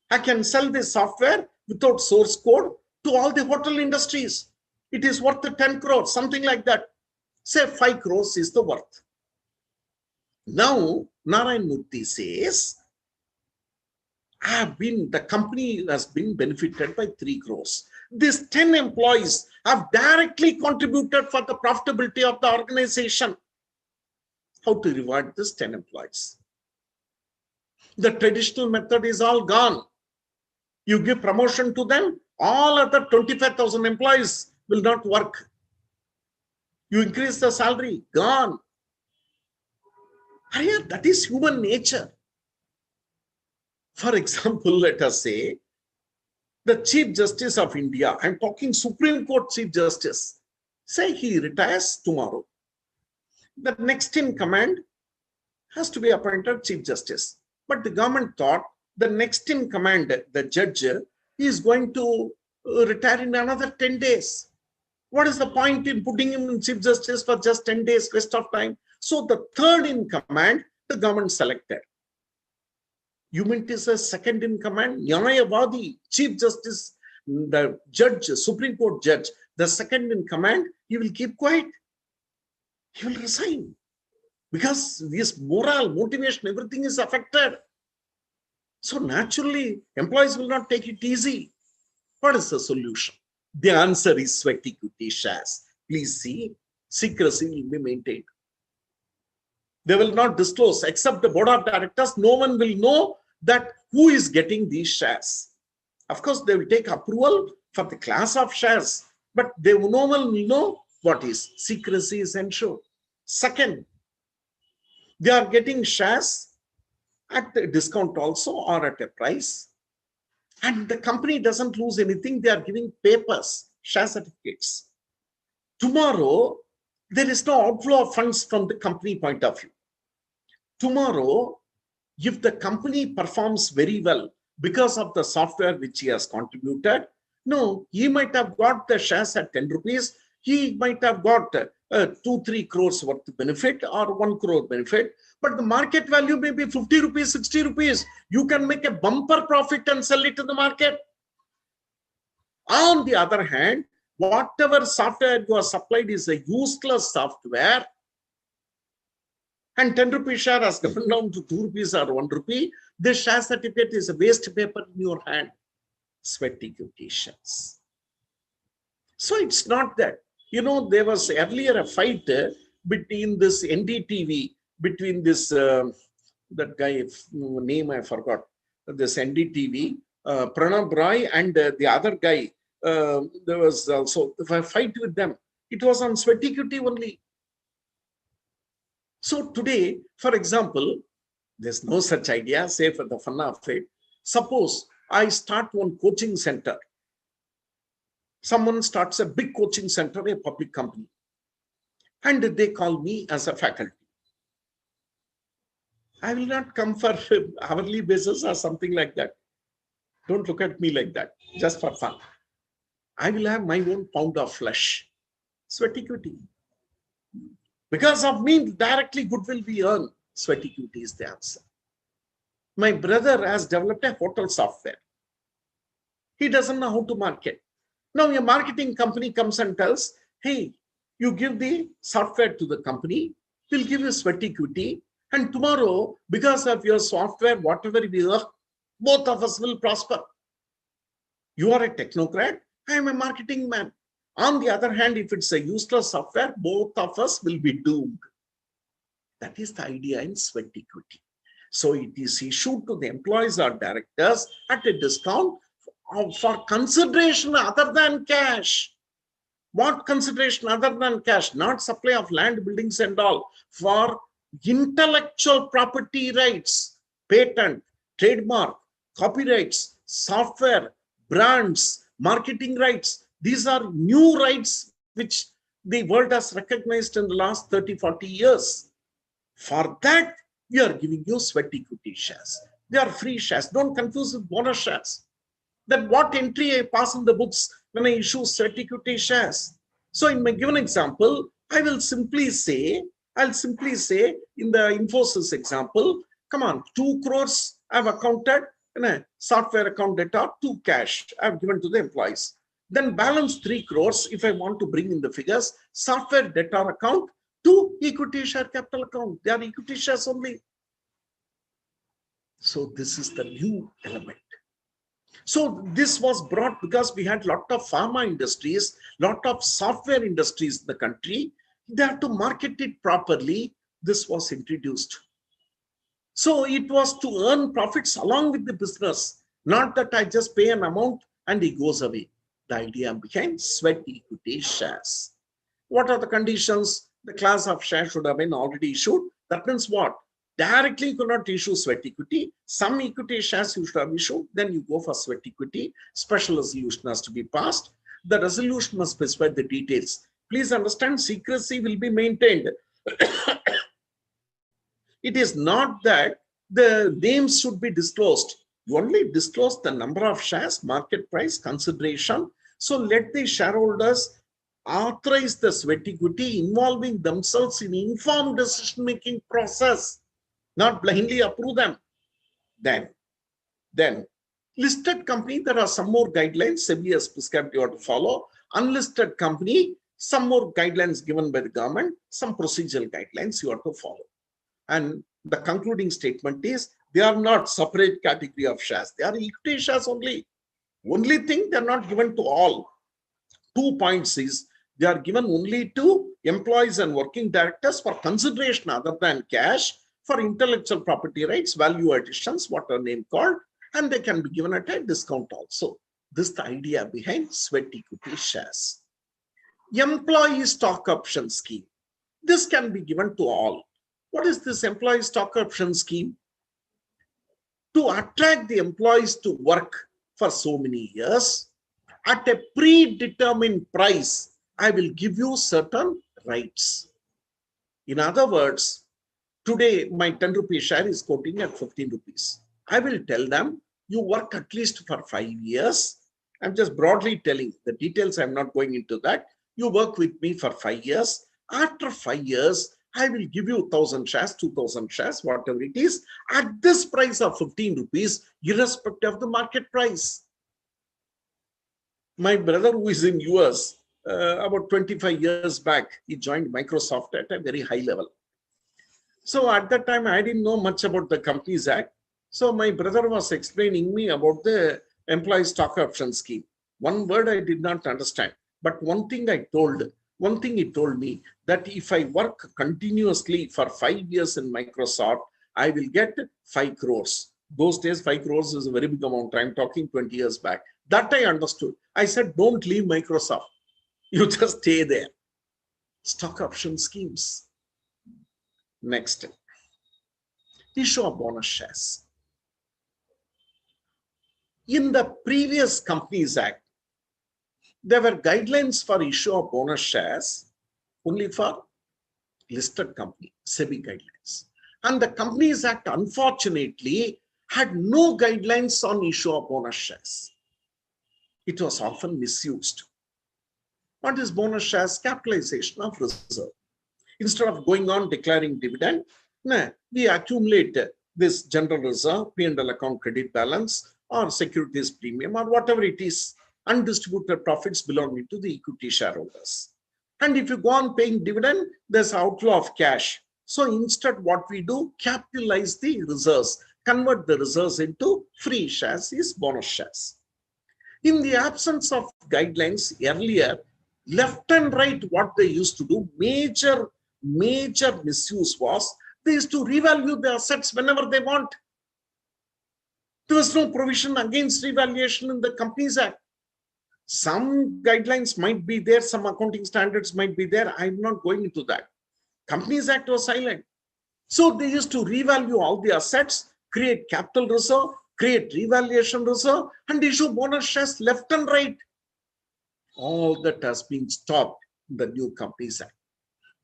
Speaker 3: I can sell this software without source code to all the hotel industries. It is worth 10 crores, something like that. Say 5 crores is the worth. Now, Narayan Murthy says, the company has been benefited by 3 crores. These 10 employees have directly contributed for the profitability of the organization. How to reward these 10 employees? The traditional method is all gone. You give promotion to them, all other 25,000 employees will not work. You increase the salary, gone. That is human nature. For example, let us say the Chief Justice of India, I'm talking Supreme Court Chief Justice, say he retires tomorrow. The next in command has to be appointed Chief Justice. But the government thought the next in command, the judge, is going to retire in another 10 days. What is the point in putting him in Chief Justice for just 10 days, rest of time? So the third in command, the government selected. You mean it is a second in command? Nyayavadi, Chief Justice, the judge, Supreme Court judge, the second in command, he will keep quiet. He will resign. Because his morale, motivation, everything is affected. So naturally, employees will not take it easy. What is the solution? The answer is sweat equity shares. Please see, secrecy will be maintained. They will not disclose, except the board of directors. No one will know that who is getting these shares. Of course, they will take approval for the class of shares, but no one will know what is. Secrecy is ensured. Second, they are getting shares at a discount also or at a price. And the company doesn't lose anything. They are giving papers, share certificates. Tomorrow, there is no outflow of funds from the company point of view. Tomorrow, if the company performs very well because of the software which he has contributed, no, he might have got the shares at 10 rupees. He might have got 2-3 crores worth of benefit or 1 crore benefit, but the market value may be 50 rupees, 60 rupees. You can make a bumper profit and sell it to the market. On the other hand, whatever software you are supplied is a useless software, and 10 rupee share has gone down to 2 rupees or 1 rupee, this share certificate is a waste paper in your hand. Sweat equity shares. So it's not that. You know, there was earlier a fight between this NDTV, between this, that guy, name I forgot, this NDTV, Pranab Roy and the other guy. There was also a fight with them. It was on sweat equity only. So today, for example, there's no such idea, say for the fun of it. Suppose I start one coaching center. Someone starts a big coaching center, a public company, and they call me as a faculty. I will not come for hourly basis or something like that. Don't look at me like that, just for fun. I will have my own pound of flesh. Sweat equity. Because of me, directly goodwill we earn. Sweat equity is the answer. My brother has developed a hotel software. He doesn't know how to market. Now a marketing company comes and tells, hey, you give the software to the company, we'll give you sweat equity, and tomorrow, because of your software, whatever we earn, both of us will prosper. You are a technocrat, I am a marketing man. On the other hand, if it's a useless software, both of us will be doomed. That is the idea in sweat equity. So it is issued to the employees or directors at a discount for consideration other than cash. What consideration other than cash? Not supply of land, buildings and all. For intellectual property rights, patent, trademark, copyrights, software, brands, marketing rights. These are new rights which the world has recognized in the last 30-40 years. For that, we are giving you sweat equity shares. They are free shares. Don't confuse with bonus shares. That what entry I pass in the books when I issue sweat equity shares. So in my given example, I'll simply say in the Infosys example, come on, 2 crores I've accounted in a software account data, 2 cash I've given to the employees. Then balance 3 crores if I want to bring in the figures, software data account to equity share capital account. They are equity shares only. So this is the new element. So this was brought because we had a lot of pharma industries, lot of software industries in the country. They have to market it properly. This was introduced. So it was to earn profits along with the business, not that I just pay an amount and it goes away. The idea behind sweat equity shares. What are the conditions? The class of shares should have been already issued. That means what? Directly you cannot issue sweat equity. Some equity shares you should have issued. Then you go for sweat equity. Special resolution has to be passed. The resolution must specify the details. Please understand, secrecy will be maintained. It is not that the names should be disclosed. You only disclose the number of shares, market price, consideration. So let the shareholders authorize the sweat equity involving themselves in informed decision-making process, not blindly approve them. Then listed company, there are some more guidelines SEBI has prescribed you have to follow. Unlisted company, some more guidelines given by the government, some procedural guidelines you have to follow. And the concluding statement is they are not separate category of shares. They are equity shares only. Only thing they are not given to all. 2 points is they are given only to employees and working directors for consideration other than cash, for intellectual property rights, value additions, what are name called, and they can be given at a discount also. This is the idea behind sweat equity shares. Employee stock option scheme. This can be given to all. What is this employee stock option scheme? To attract the employees to work for so many years, at a predetermined price, I will give you certain rights. In other words, today my 10 rupee share is quoting at 15 rupees. I will tell them, you work at least for 5 years. I'm just broadly telling the details. I'm not going into that. You work with me for 5 years. After 5 years, I will give you 1,000 shares, 2,000 shares, whatever it is, at this price of 15 rupees, irrespective of the market price. My brother, who is in US, about 25 years back, he joined Microsoft at a very high level. So at that time, I didn't know much about the Companies Act. So my brother was explaining me about the employee stock option scheme. One word I did not understand, but one thing he told me, that if I work continuously for 5 years in Microsoft, I will get 5 crores. Those days, 5 crores is a very big amount. I'm talking 20 years back. That I understood. I said, don't leave Microsoft. You just stay there. Stock option schemes. Next, issue of bonus shares. In the previous Companies Act, there were guidelines for issue of bonus shares only for listed company, SEBI guidelines. And the Companies Act, unfortunately, had no guidelines on issue of bonus shares. It was often misused. What is bonus shares? Capitalization of reserve. Instead of going on declaring dividend, we accumulate this general reserve, P&L account credit balance, or securities premium, or whatever it is, undistributed profits belonging to the equity shareholders. And if you go on paying dividend, there's outflow of cash. So instead, what we do, capitalize the reserves, convert the reserves into free shares, is bonus shares. In the absence of guidelines earlier, left and right, what they used to do, major misuse was, they used to revalue the assets whenever they want. There was no provision against revaluation in the Companies Act. Some guidelines might be there, some accounting standards might be there. I'm not going into that. Companies Act was silent. So they used to revalue all the assets, create capital reserve, create revaluation reserve, and issue bonus shares left and right. All that has been stopped in the new Companies Act.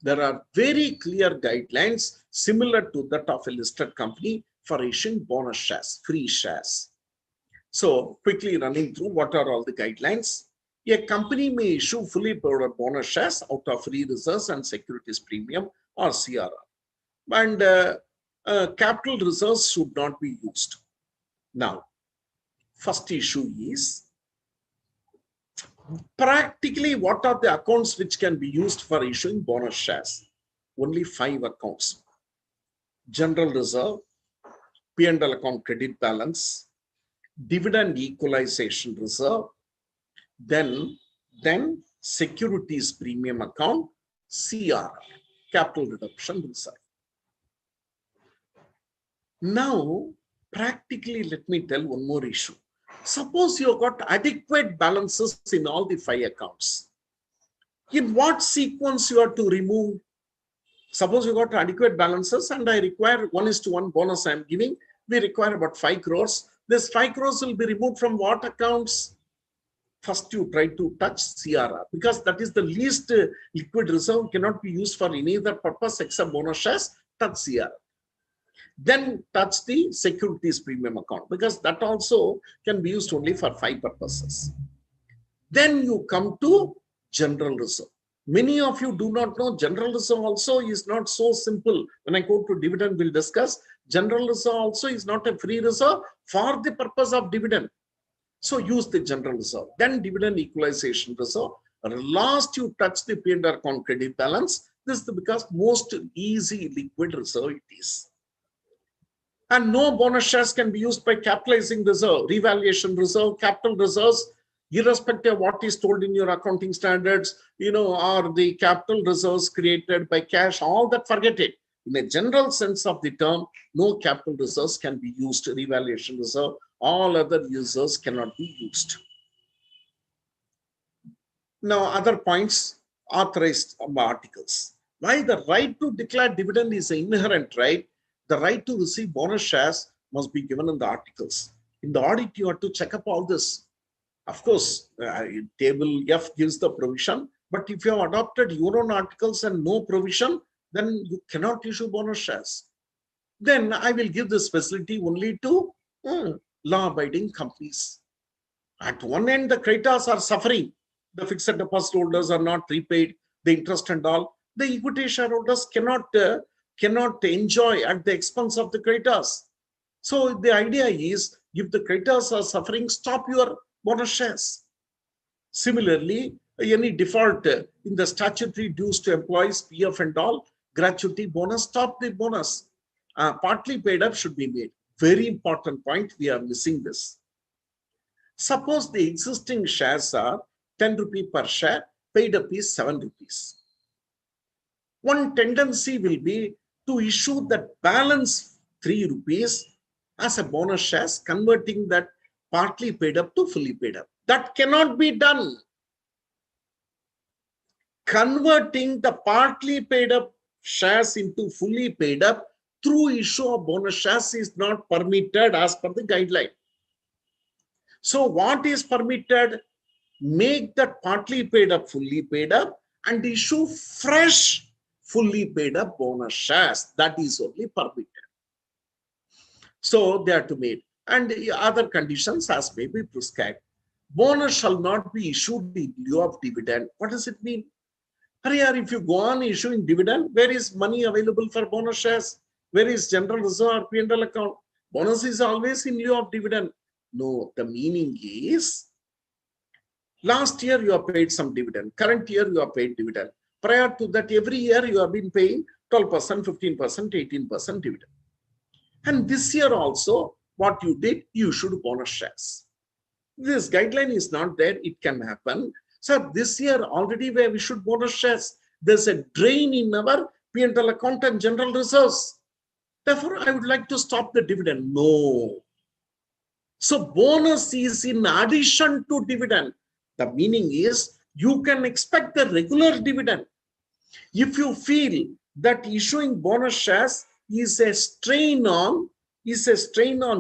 Speaker 3: There are very clear guidelines similar to that of a listed company for issuing bonus shares, free shares. So quickly running through what are all the guidelines. A company may issue fully paid bonus shares out of free reserves and securities premium or CRR. And capital reserves should not be used. Now, first issue is practically what are the accounts which can be used for issuing bonus shares? Only 5 accounts. General reserve, P&L account credit balance, dividend equalization reserve, then securities premium account, CRR, capital reduction reserve. Now, practically, let me tell one more issue. Suppose you got adequate balances in all the 5 accounts. In what sequence you are to remove? Suppose you got adequate balances and I require 1:1 bonus I am giving. We require about 5 crores. This 5 crores will be removed from what accounts? First, you try to touch CRR because that is the least liquid reserve, cannot be used for any other purpose except bonus shares. Touch CRR. Then touch the securities premium account because that also can be used only for 5 purposes. Then you come to general reserve. Many of you do not know general reserve also is not so simple. When I go to dividend, we'll discuss. General reserve also is not a free reserve for the purpose of dividend. So use the general reserve. Then dividend equalization reserve. Last you touch the P&L account credit balance. This is because most easy liquid reserve it is. And no bonus shares can be used by capitalizing reserve, revaluation reserve, capital reserves, irrespective of what is told in your accounting standards, or the capital reserves created by cash, all that forget it. In a general sense of the term, no capital reserves can be used, revaluation reserve, all other users cannot be used. Now, other points, authorized articles. Why the right to declare dividend is an inherent right, the right to receive bonus shares must be given in the articles. In the audit, you have to check up all this. Of course, table F gives the provision, but if you have adopted your own articles and no provision, then you cannot issue bonus shares. Then I will give this facility only to law-abiding companies. At one end, the creditors are suffering. The fixed deposit holders are not repaid, the interest and all. The equity shareholders cannot enjoy at the expense of the creditors. So the idea is, if the creditors are suffering, stop your bonus shares. Similarly, any default in the statutory dues to employees, PF and all, gratuity, bonus, stop the bonus. Partly paid up should be made. Very important point, we are missing this. Suppose the existing shares are 10 rupees per share, paid up is 7 rupees. One tendency will be to issue that balance 3 rupees as a bonus shares, converting that partly paid up to fully paid up. That cannot be done. Converting the partly paid up shares into fully paid up through issue of bonus shares is not permitted as per the guideline. So what is permitted? Make that partly paid up fully paid up and issue fresh fully paid up bonus shares. That is only permitted. So they are to make. And the other conditions as may be prescribed. Bonus shall not be issued in lieu of dividend. What does it mean? If you go on issuing dividend, where is money available for bonus shares? Where is general reserve or P&L account? Bonus is always in lieu of dividend. No, the meaning is, last year you have paid some dividend. Current year you have paid dividend. Prior to that, every year you have been paying 12%, 15%, 18% dividend. And this year also, what you did, you issued bonus shares. This guideline is not there. It can happen. So this year already we have issued bonus shares. There's a drain in our P&L account and general reserves. Therefore, I would like to stop the dividend. No. So bonus is in addition to dividend. The meaning is you can expect the regular dividend. If you feel that issuing bonus shares is a strain on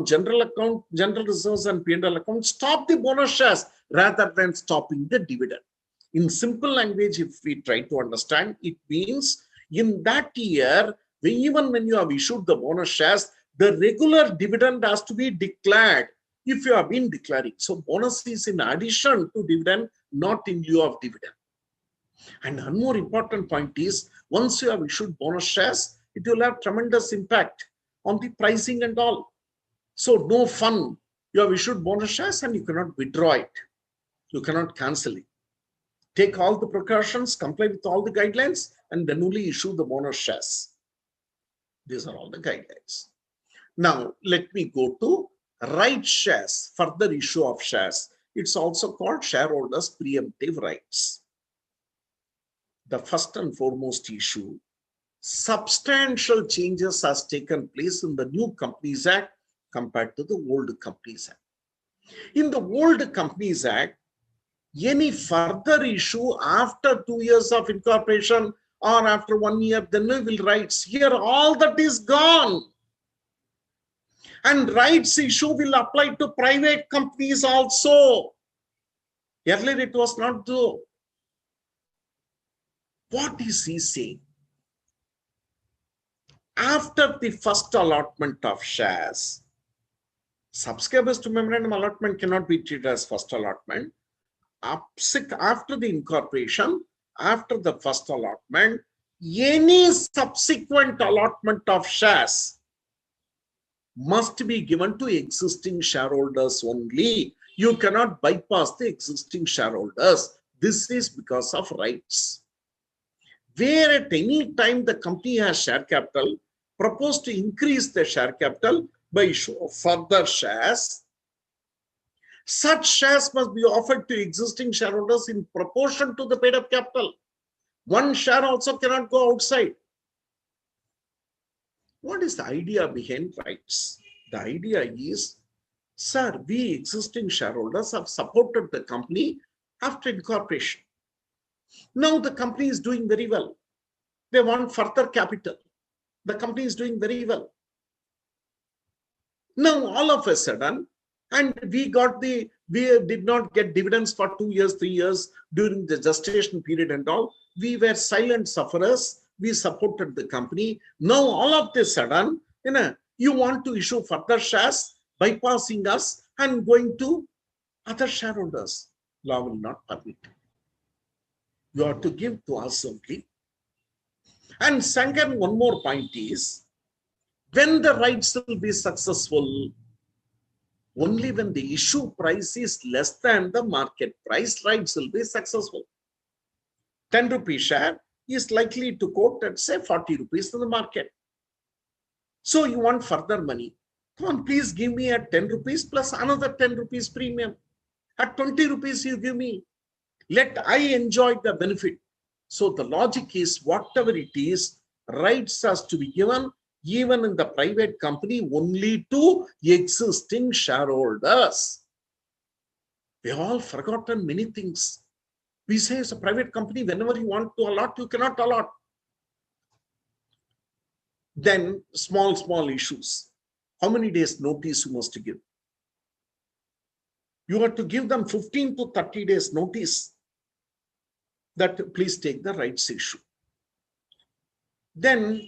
Speaker 3: general account, general reserves and P&L account, stop the bonus shares rather than stopping the dividend. In simple language, if we try to understand, it means In that year, even when you have issued the bonus shares, the regular dividend has to be declared if you have been declaring. So bonus is in addition to dividend, not in lieu of dividend. And one more important point is, once you have issued bonus shares, it will have tremendous impact on the pricing and all. So no fun. You have issued bonus shares and you cannot withdraw it. You cannot cancel it. Take all the precautions, comply with all the guidelines, and then only issue the bonus shares. These are all the guidelines. Now, let me go to right shares, further issue of shares. It's also called shareholders' preemptive rights. The first and foremost issue, substantial changes has taken place in the new Companies Act compared to the old Companies Act. In the old Companies Act, any further issue after 2 years of incorporation or after 1 year, then we will rights. Here, all that is gone. And rights issue will apply to private companies also. Earlier, it was not so. What is he saying? After the first allotment of shares, subscribers to memorandum allotment cannot be treated as first allotment. After the incorporation, after the first allotment, any subsequent allotment of shares must be given to existing shareholders only. You cannot bypass the existing shareholders. This is because of rights. Where at any time the company has share capital, propose to increase the share capital by issue of further shares, such shares must be offered to existing shareholders in proportion to the paid up capital. One share also cannot go outside. What is the idea behind rights? The idea is, sir, we existing shareholders have supported the company after incorporation. Now the company is doing very well. They want further capital. The company is doing very well. Now all of a sudden, and we did not get dividends for 2 years, 3 years during the gestation period and all. We were silent sufferers. We supported the company. Now all of a sudden, you want to issue further shares, bypassing us and going to other shareholders. Law will not permit. You have to give to us only. And second, one more point is, when the rights will be successful, only when the issue price is less than the market price, rights will be successful. 10 rupee share is likely to quote at say 40 rupees in the market. So you want further money. Come on, please give me at 10 rupees plus another 10 rupees premium. At 20 rupees you give me. Let I enjoy the benefit. So the logic is, whatever it is, rights has to be given even in the private company only to existing shareholders. We have all forgotten many things. We say it's a private company, whenever you want to allot, you cannot allot. Then small issues. How many days notice you must give? You have to give them 15 to 30 days notice that please take the rights issue. Then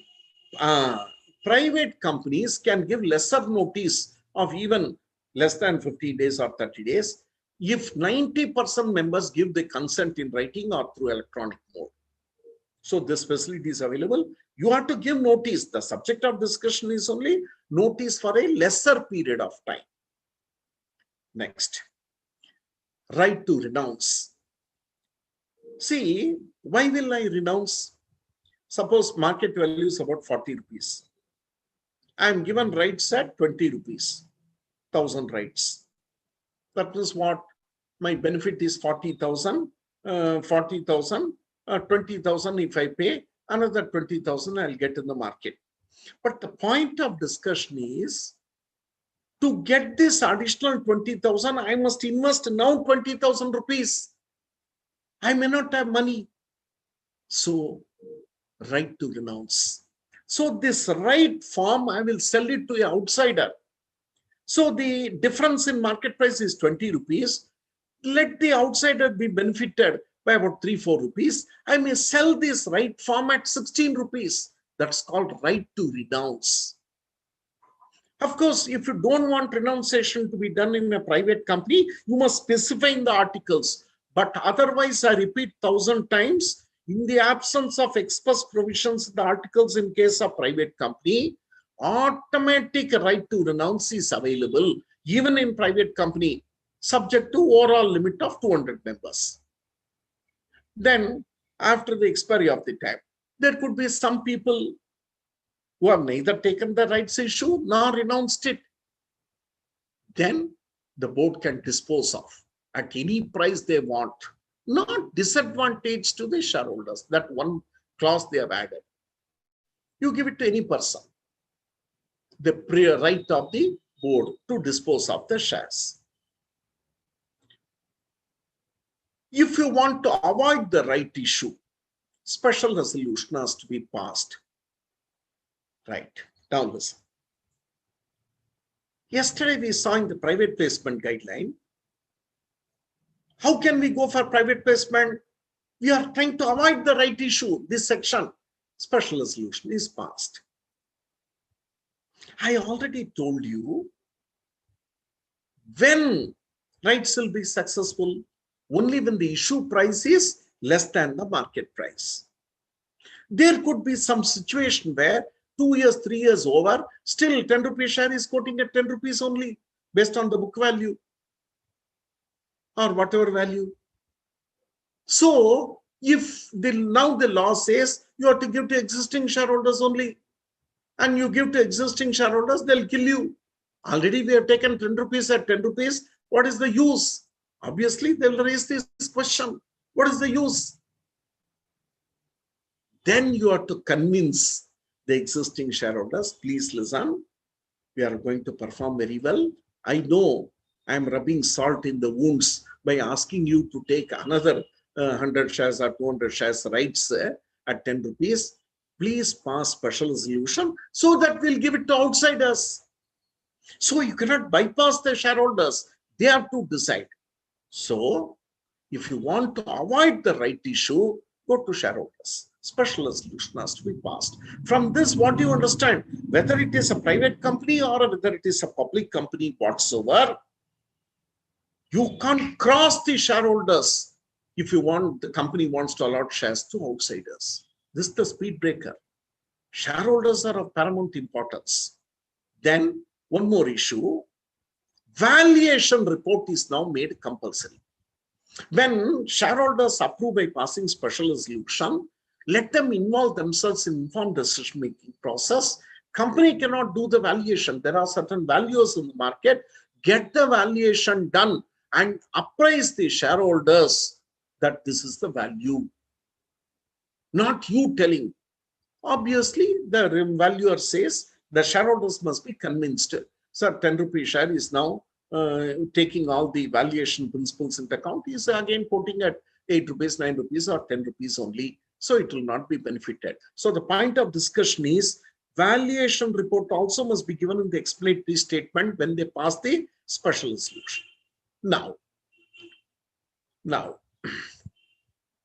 Speaker 3: private companies can give lesser notice of even less than 15 days or 30 days if 90% members give the consent in writing or through electronic mode. So this facility is available. You have to give notice. The subject of discussion is only notice for a lesser period of time. Next, right to renounce. See, why will I renounce? Suppose market value is about 40 rupees. I am given rights at 20 rupees, 1,000 rights. That means what? My benefit is 40,000, 20,000 if I pay, another 20,000 I'll get in the market. But the point of discussion is, to get this additional 20,000, I must invest now 20,000 rupees. I may not have money. So, right to renounce. So this right form, I will sell it to an outsider. So the difference in market price is 20 rupees. Let the outsider be benefited by about 3-4 rupees. I may sell this right form at 16 rupees. That's called right to renounce. Of course, if you don't want renunciation to be done in a private company, you must specify in the articles. But otherwise, I repeat 1,000 times, in the absence of express provisions in the articles in case of private company, automatic right to renounce is available, even in private company, subject to overall limit of 200 members. Then, after the expiry of the time, there could be some people who have neither taken the rights issue nor renounced it. Then the board can dispose of at any price they want, not disadvantage to the shareholders. That one clause they have added. You give it to any person, the right of the board to dispose of the shares. If you want to avoid the right issue, special resolution has to be passed. Right, now listen. Yesterday we saw in the private placement guideline, how can we go for private placement? We are trying to avoid the right issue. This section, special resolution is passed. I already told you, when rights will be successful, only when the issue price is less than the market price. There could be some situation where 2 years, 3 years over, still 10 rupees share is quoting at 10 rupees only, based on the book value or whatever value. So, if now the law says you have to give to existing shareholders only, and you give to existing shareholders, they'll kill you. Already we have taken 10 rupees at 10 rupees. What is the use? Obviously, they'll raise this question. What is the use? Then you have to convince the existing shareholders, please listen, we are going to perform very well. I know I am rubbing salt in the wounds by asking you to take another 100 shares or 200 shares rights at 10 rupees. Please pass special resolution so that we'll give it to outsiders. So you cannot bypass the shareholders. They have to decide. So if you want to avoid the right issue, go to shareholders. Special resolution has to be passed. From this, what do you understand? Whether it is a private company or whether it is a public company whatsoever, you can't cross the shareholders if you want, the company wants to allot shares to outsiders. This is the speed breaker. Shareholders are of paramount importance. Then one more issue, valuation report is now made compulsory. When shareholders approve by passing special resolution, let them involve themselves in informed decision-making process. Company cannot do the valuation. There are certain values in the market. Get the valuation done and apprise the shareholders that this is the value. Not you telling. Obviously, the valuer says the shareholders must be convinced. Sir, 10 rupee share is now taking all the valuation principles into account. He is again quoting at 8 rupees, 9 rupees or 10 rupees only. So it will not be benefited. So the point of discussion is valuation report also must be given in the explanatory statement when they pass the special resolution. Now,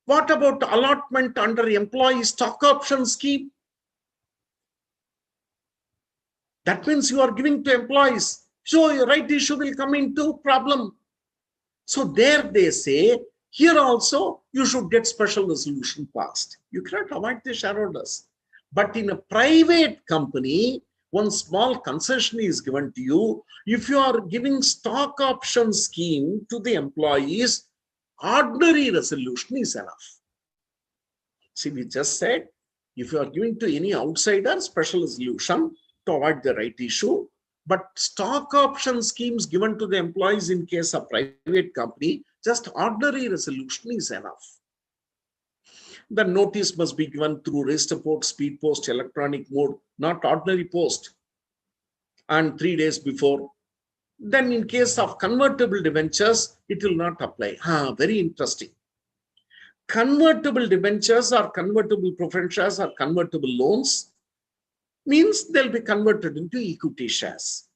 Speaker 3: what about allotment under employee stock option scheme? That means you are giving to employees. So your right issue will come into problem. So there they say, here also you should get special resolution passed. You cannot avoid the shareholders. But in a private company, one small concession is given to you. If you are giving stock option scheme to the employees, ordinary resolution is enough. See, we just said, if you are giving to any outsider, special resolution to avoid the right issue. But stock option schemes given to the employees in case of private company, just ordinary resolution is enough. The notice must be given through register post, speed post, electronic mode, not ordinary post, and 3 days before. Then in case of convertible debentures, it will not apply. Very interesting. Convertible debentures or convertible preferentials or convertible loans means they'll be converted into equity shares.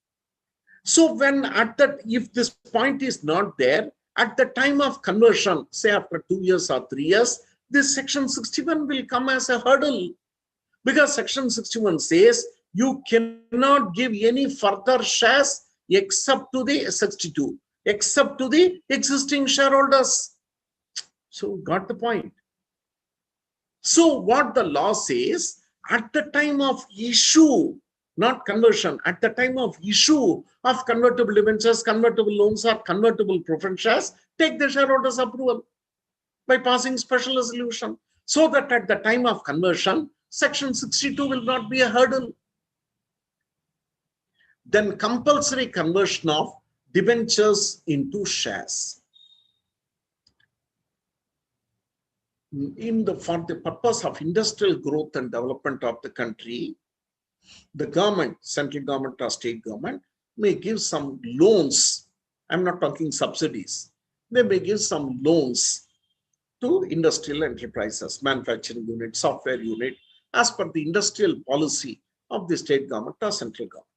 Speaker 3: So when at that, if this point is not there, At the time of conversion, say after 2 years or 3 years, this section 61 will come as a hurdle, because section 61 says you cannot give any further shares except to the 62, except to the existing shareholders. So got the point. So what the law says, at the time of issue, not conversion, at the time of issue of convertible debentures, convertible loans, or convertible preference shares, take the shareholders' approval by passing special resolution, so that at the time of conversion, section 62 will not be a hurdle. Then compulsory conversion of debentures into shares. For the purpose of industrial growth and development of the country, the government, central government or state government, may give some loans. I'm not talking subsidies. They may give some loans to industrial enterprises, manufacturing unit, software unit, as per the industrial policy of the state government or central government.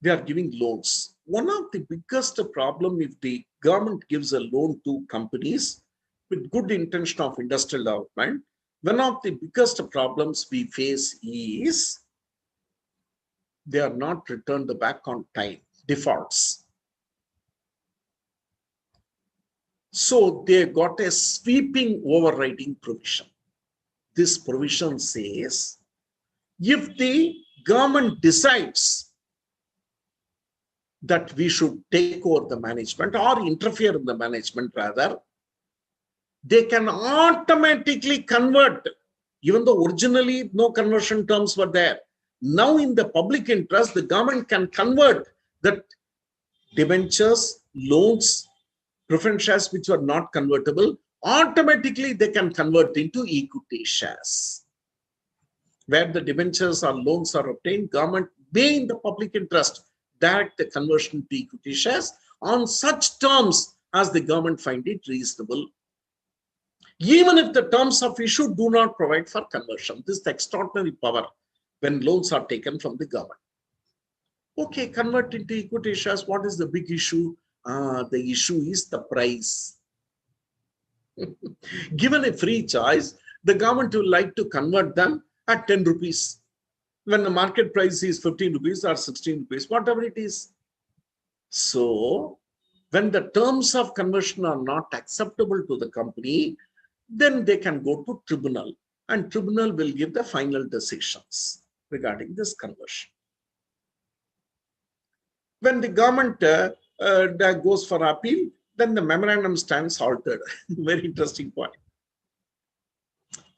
Speaker 3: They are giving loans. One of the biggest problem, if the government gives a loan to companies with good intention of industrial development, one of the biggest problems we face is they are not returned back on time, defaults. So they got a sweeping overriding provision. This provision says, if the government decides that we should take over the management or interfere in the management rather, they can automatically convert, even though originally no conversion terms were there. Now in the public interest, the government can convert that debentures, loans, preference shares which were not convertible, automatically they can convert into equity shares. Where the debentures or loans are obtained, government may in the public interest direct the conversion to equity shares on such terms as the government find it reasonable, even if the terms of issue do not provide for conversion. This is the extraordinary power when loans are taken from the government. Okay, convert into equity shares. What is the big issue? The issue is the price. Given a free choice, the government will like to convert them at 10 rupees. When the market price is 15 rupees or 16 rupees, whatever it is. So, when the terms of conversion are not acceptable to the company, then they can go to tribunal, and tribunal will give the final decisions regarding this conversion. When the government goes for appeal, then the memorandum stands altered. Very interesting point.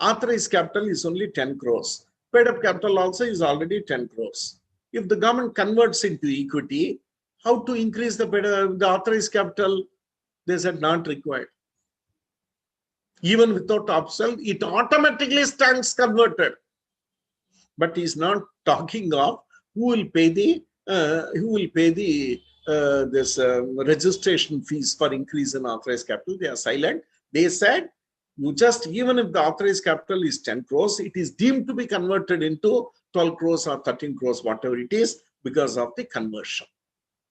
Speaker 3: Authorized capital is only 10 crores. Paid up capital also is already 10 crores. If the government converts into equity, how to increase the authorized capital? They said not required. Even without upsell, it automatically stands converted. But he's not talking of who will pay the registration fees for increase in authorized capital. They are silent. They said, you just, even if the authorized capital is 10 crores, it is deemed to be converted into 12 crores or 13 crores, whatever it is, because of the conversion.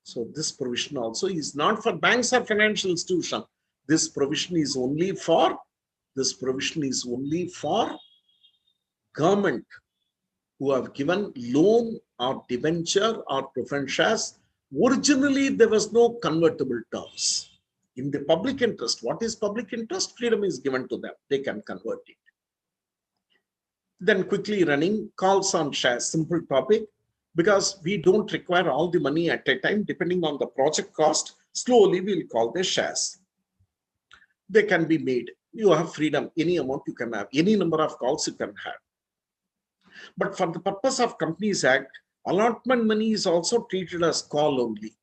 Speaker 3: So this provision also is not for banks or financial institutions. This provision is only for government who have given loan or debenture or preference shares. Originally, there was no convertible terms. In the public interest, what is public interest? Freedom is given to them. They can convert it. Then quickly running calls on shares, simple topic, because we don't require all the money at a time. Depending on the project cost, slowly we'll call the shares. They can be made. You have freedom. Any amount you can have. Any number of calls you can have. But for the purpose of Companies Act, allotment money is also treated as call only.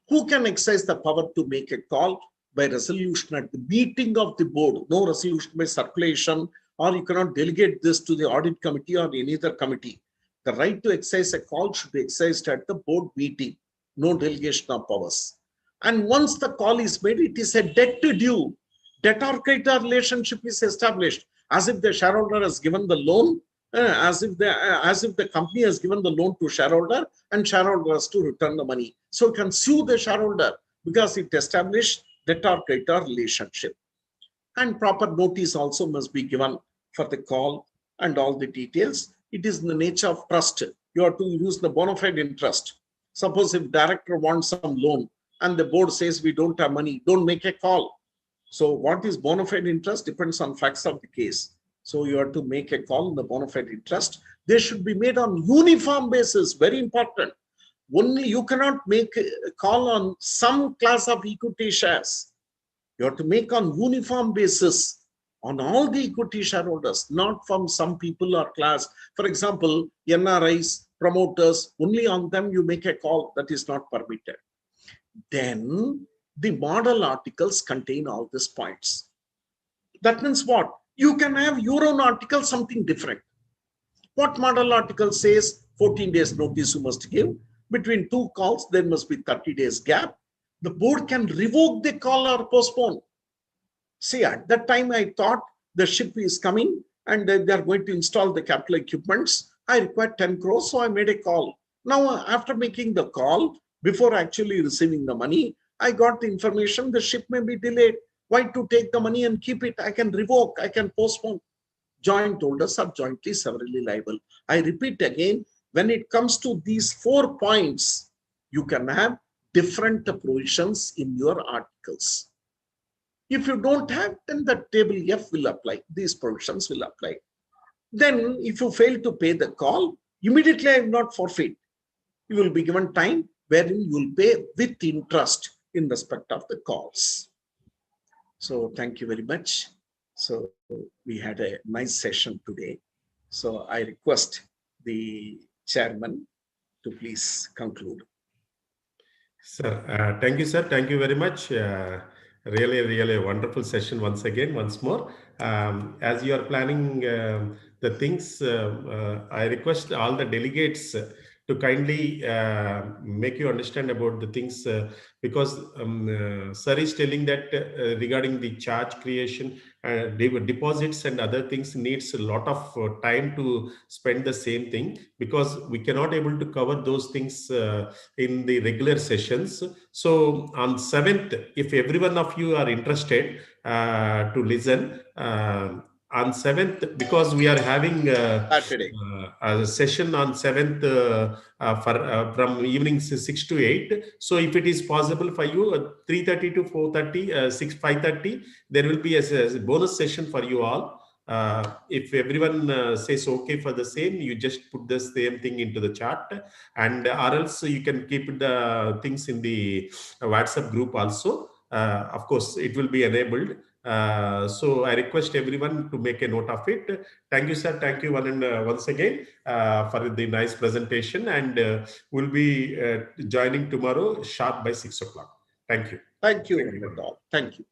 Speaker 3: Who can exercise the power to make a call? By resolution at the meeting of the board. No resolution by circulation, or you cannot delegate this to the audit committee or any other committee. The right to exercise a call should be exercised at the board meeting. No delegation of powers. And once the call is made, it is a debt due. Debtor-creditor relationship is established, as if the shareholder has given the loan, as if the company has given the loan to shareholder, and shareholder has to return the money. So you can sue the shareholder because it established debtor-creditor relationship. And proper notice also must be given for the call and all the details. It is in the nature of trust. You have to use the bona fide interest. Suppose if director wants some loan and the board says we don't have money, don't make a call. So what is bona fide interest depends on facts of the case. So you have to make a call on the bona fide interest. They should be made on uniform basis, very important. Only you cannot make a call on some class of equity shares. You have to make on uniform basis on all the equity shareholders, not from some people or class. For example, NRIs, promoters, only on them you make a call. That is not permitted. Then the model articles contain all these points. That means what? You can have your own article, something different. What model article says 14 days notice you must give. Between two calls, there must be 30 days gap. The board can revoke the call or postpone. See, at that time, I thought the ship is coming and they are going to install the capital equipments. I required 10 crores, so I made a call. Now, after making the call, before actually receiving the money, I got the information the ship may be delayed. Why to take the money and keep it? I can revoke, I can postpone. Joint holders are jointly severally liable. I repeat again, when it comes to these 4 points, you can have different provisions in your articles. If you don't have, then the table F will apply. These provisions will apply. Then if you fail to pay the call, immediately I will not forfeit. You will be given time wherein you will pay with interest in respect of the calls. So thank you very much. So we had a nice session today. So I request the chairman to please conclude.
Speaker 1: Sir, thank you, sir. Thank you very much. Really, really a wonderful session once more. As you are planning the things, I request all the delegates to kindly make you understand about the things because sir is telling that regarding the charge creation, deposits and other things needs a lot of time to spend the same thing because we cannot able to cover those things in the regular sessions. So on 7th, if every one of you are interested to listen, on 7th, because we are having a session on 7th from evening 6 to 8. So if it is possible for you, 3:30 to 4:30, 5:30, there will be a bonus session for you all. If everyone says okay for the same, you just put the same thing into the chat, and or else you can keep the things in the WhatsApp group also. Of course, it will be enabled. So I request everyone to make a note of it. Thank you, sir. Thank you once again for the nice presentation, and we'll be joining tomorrow sharp by 6 o'clock. Thank you.
Speaker 3: Thank you. Thank you.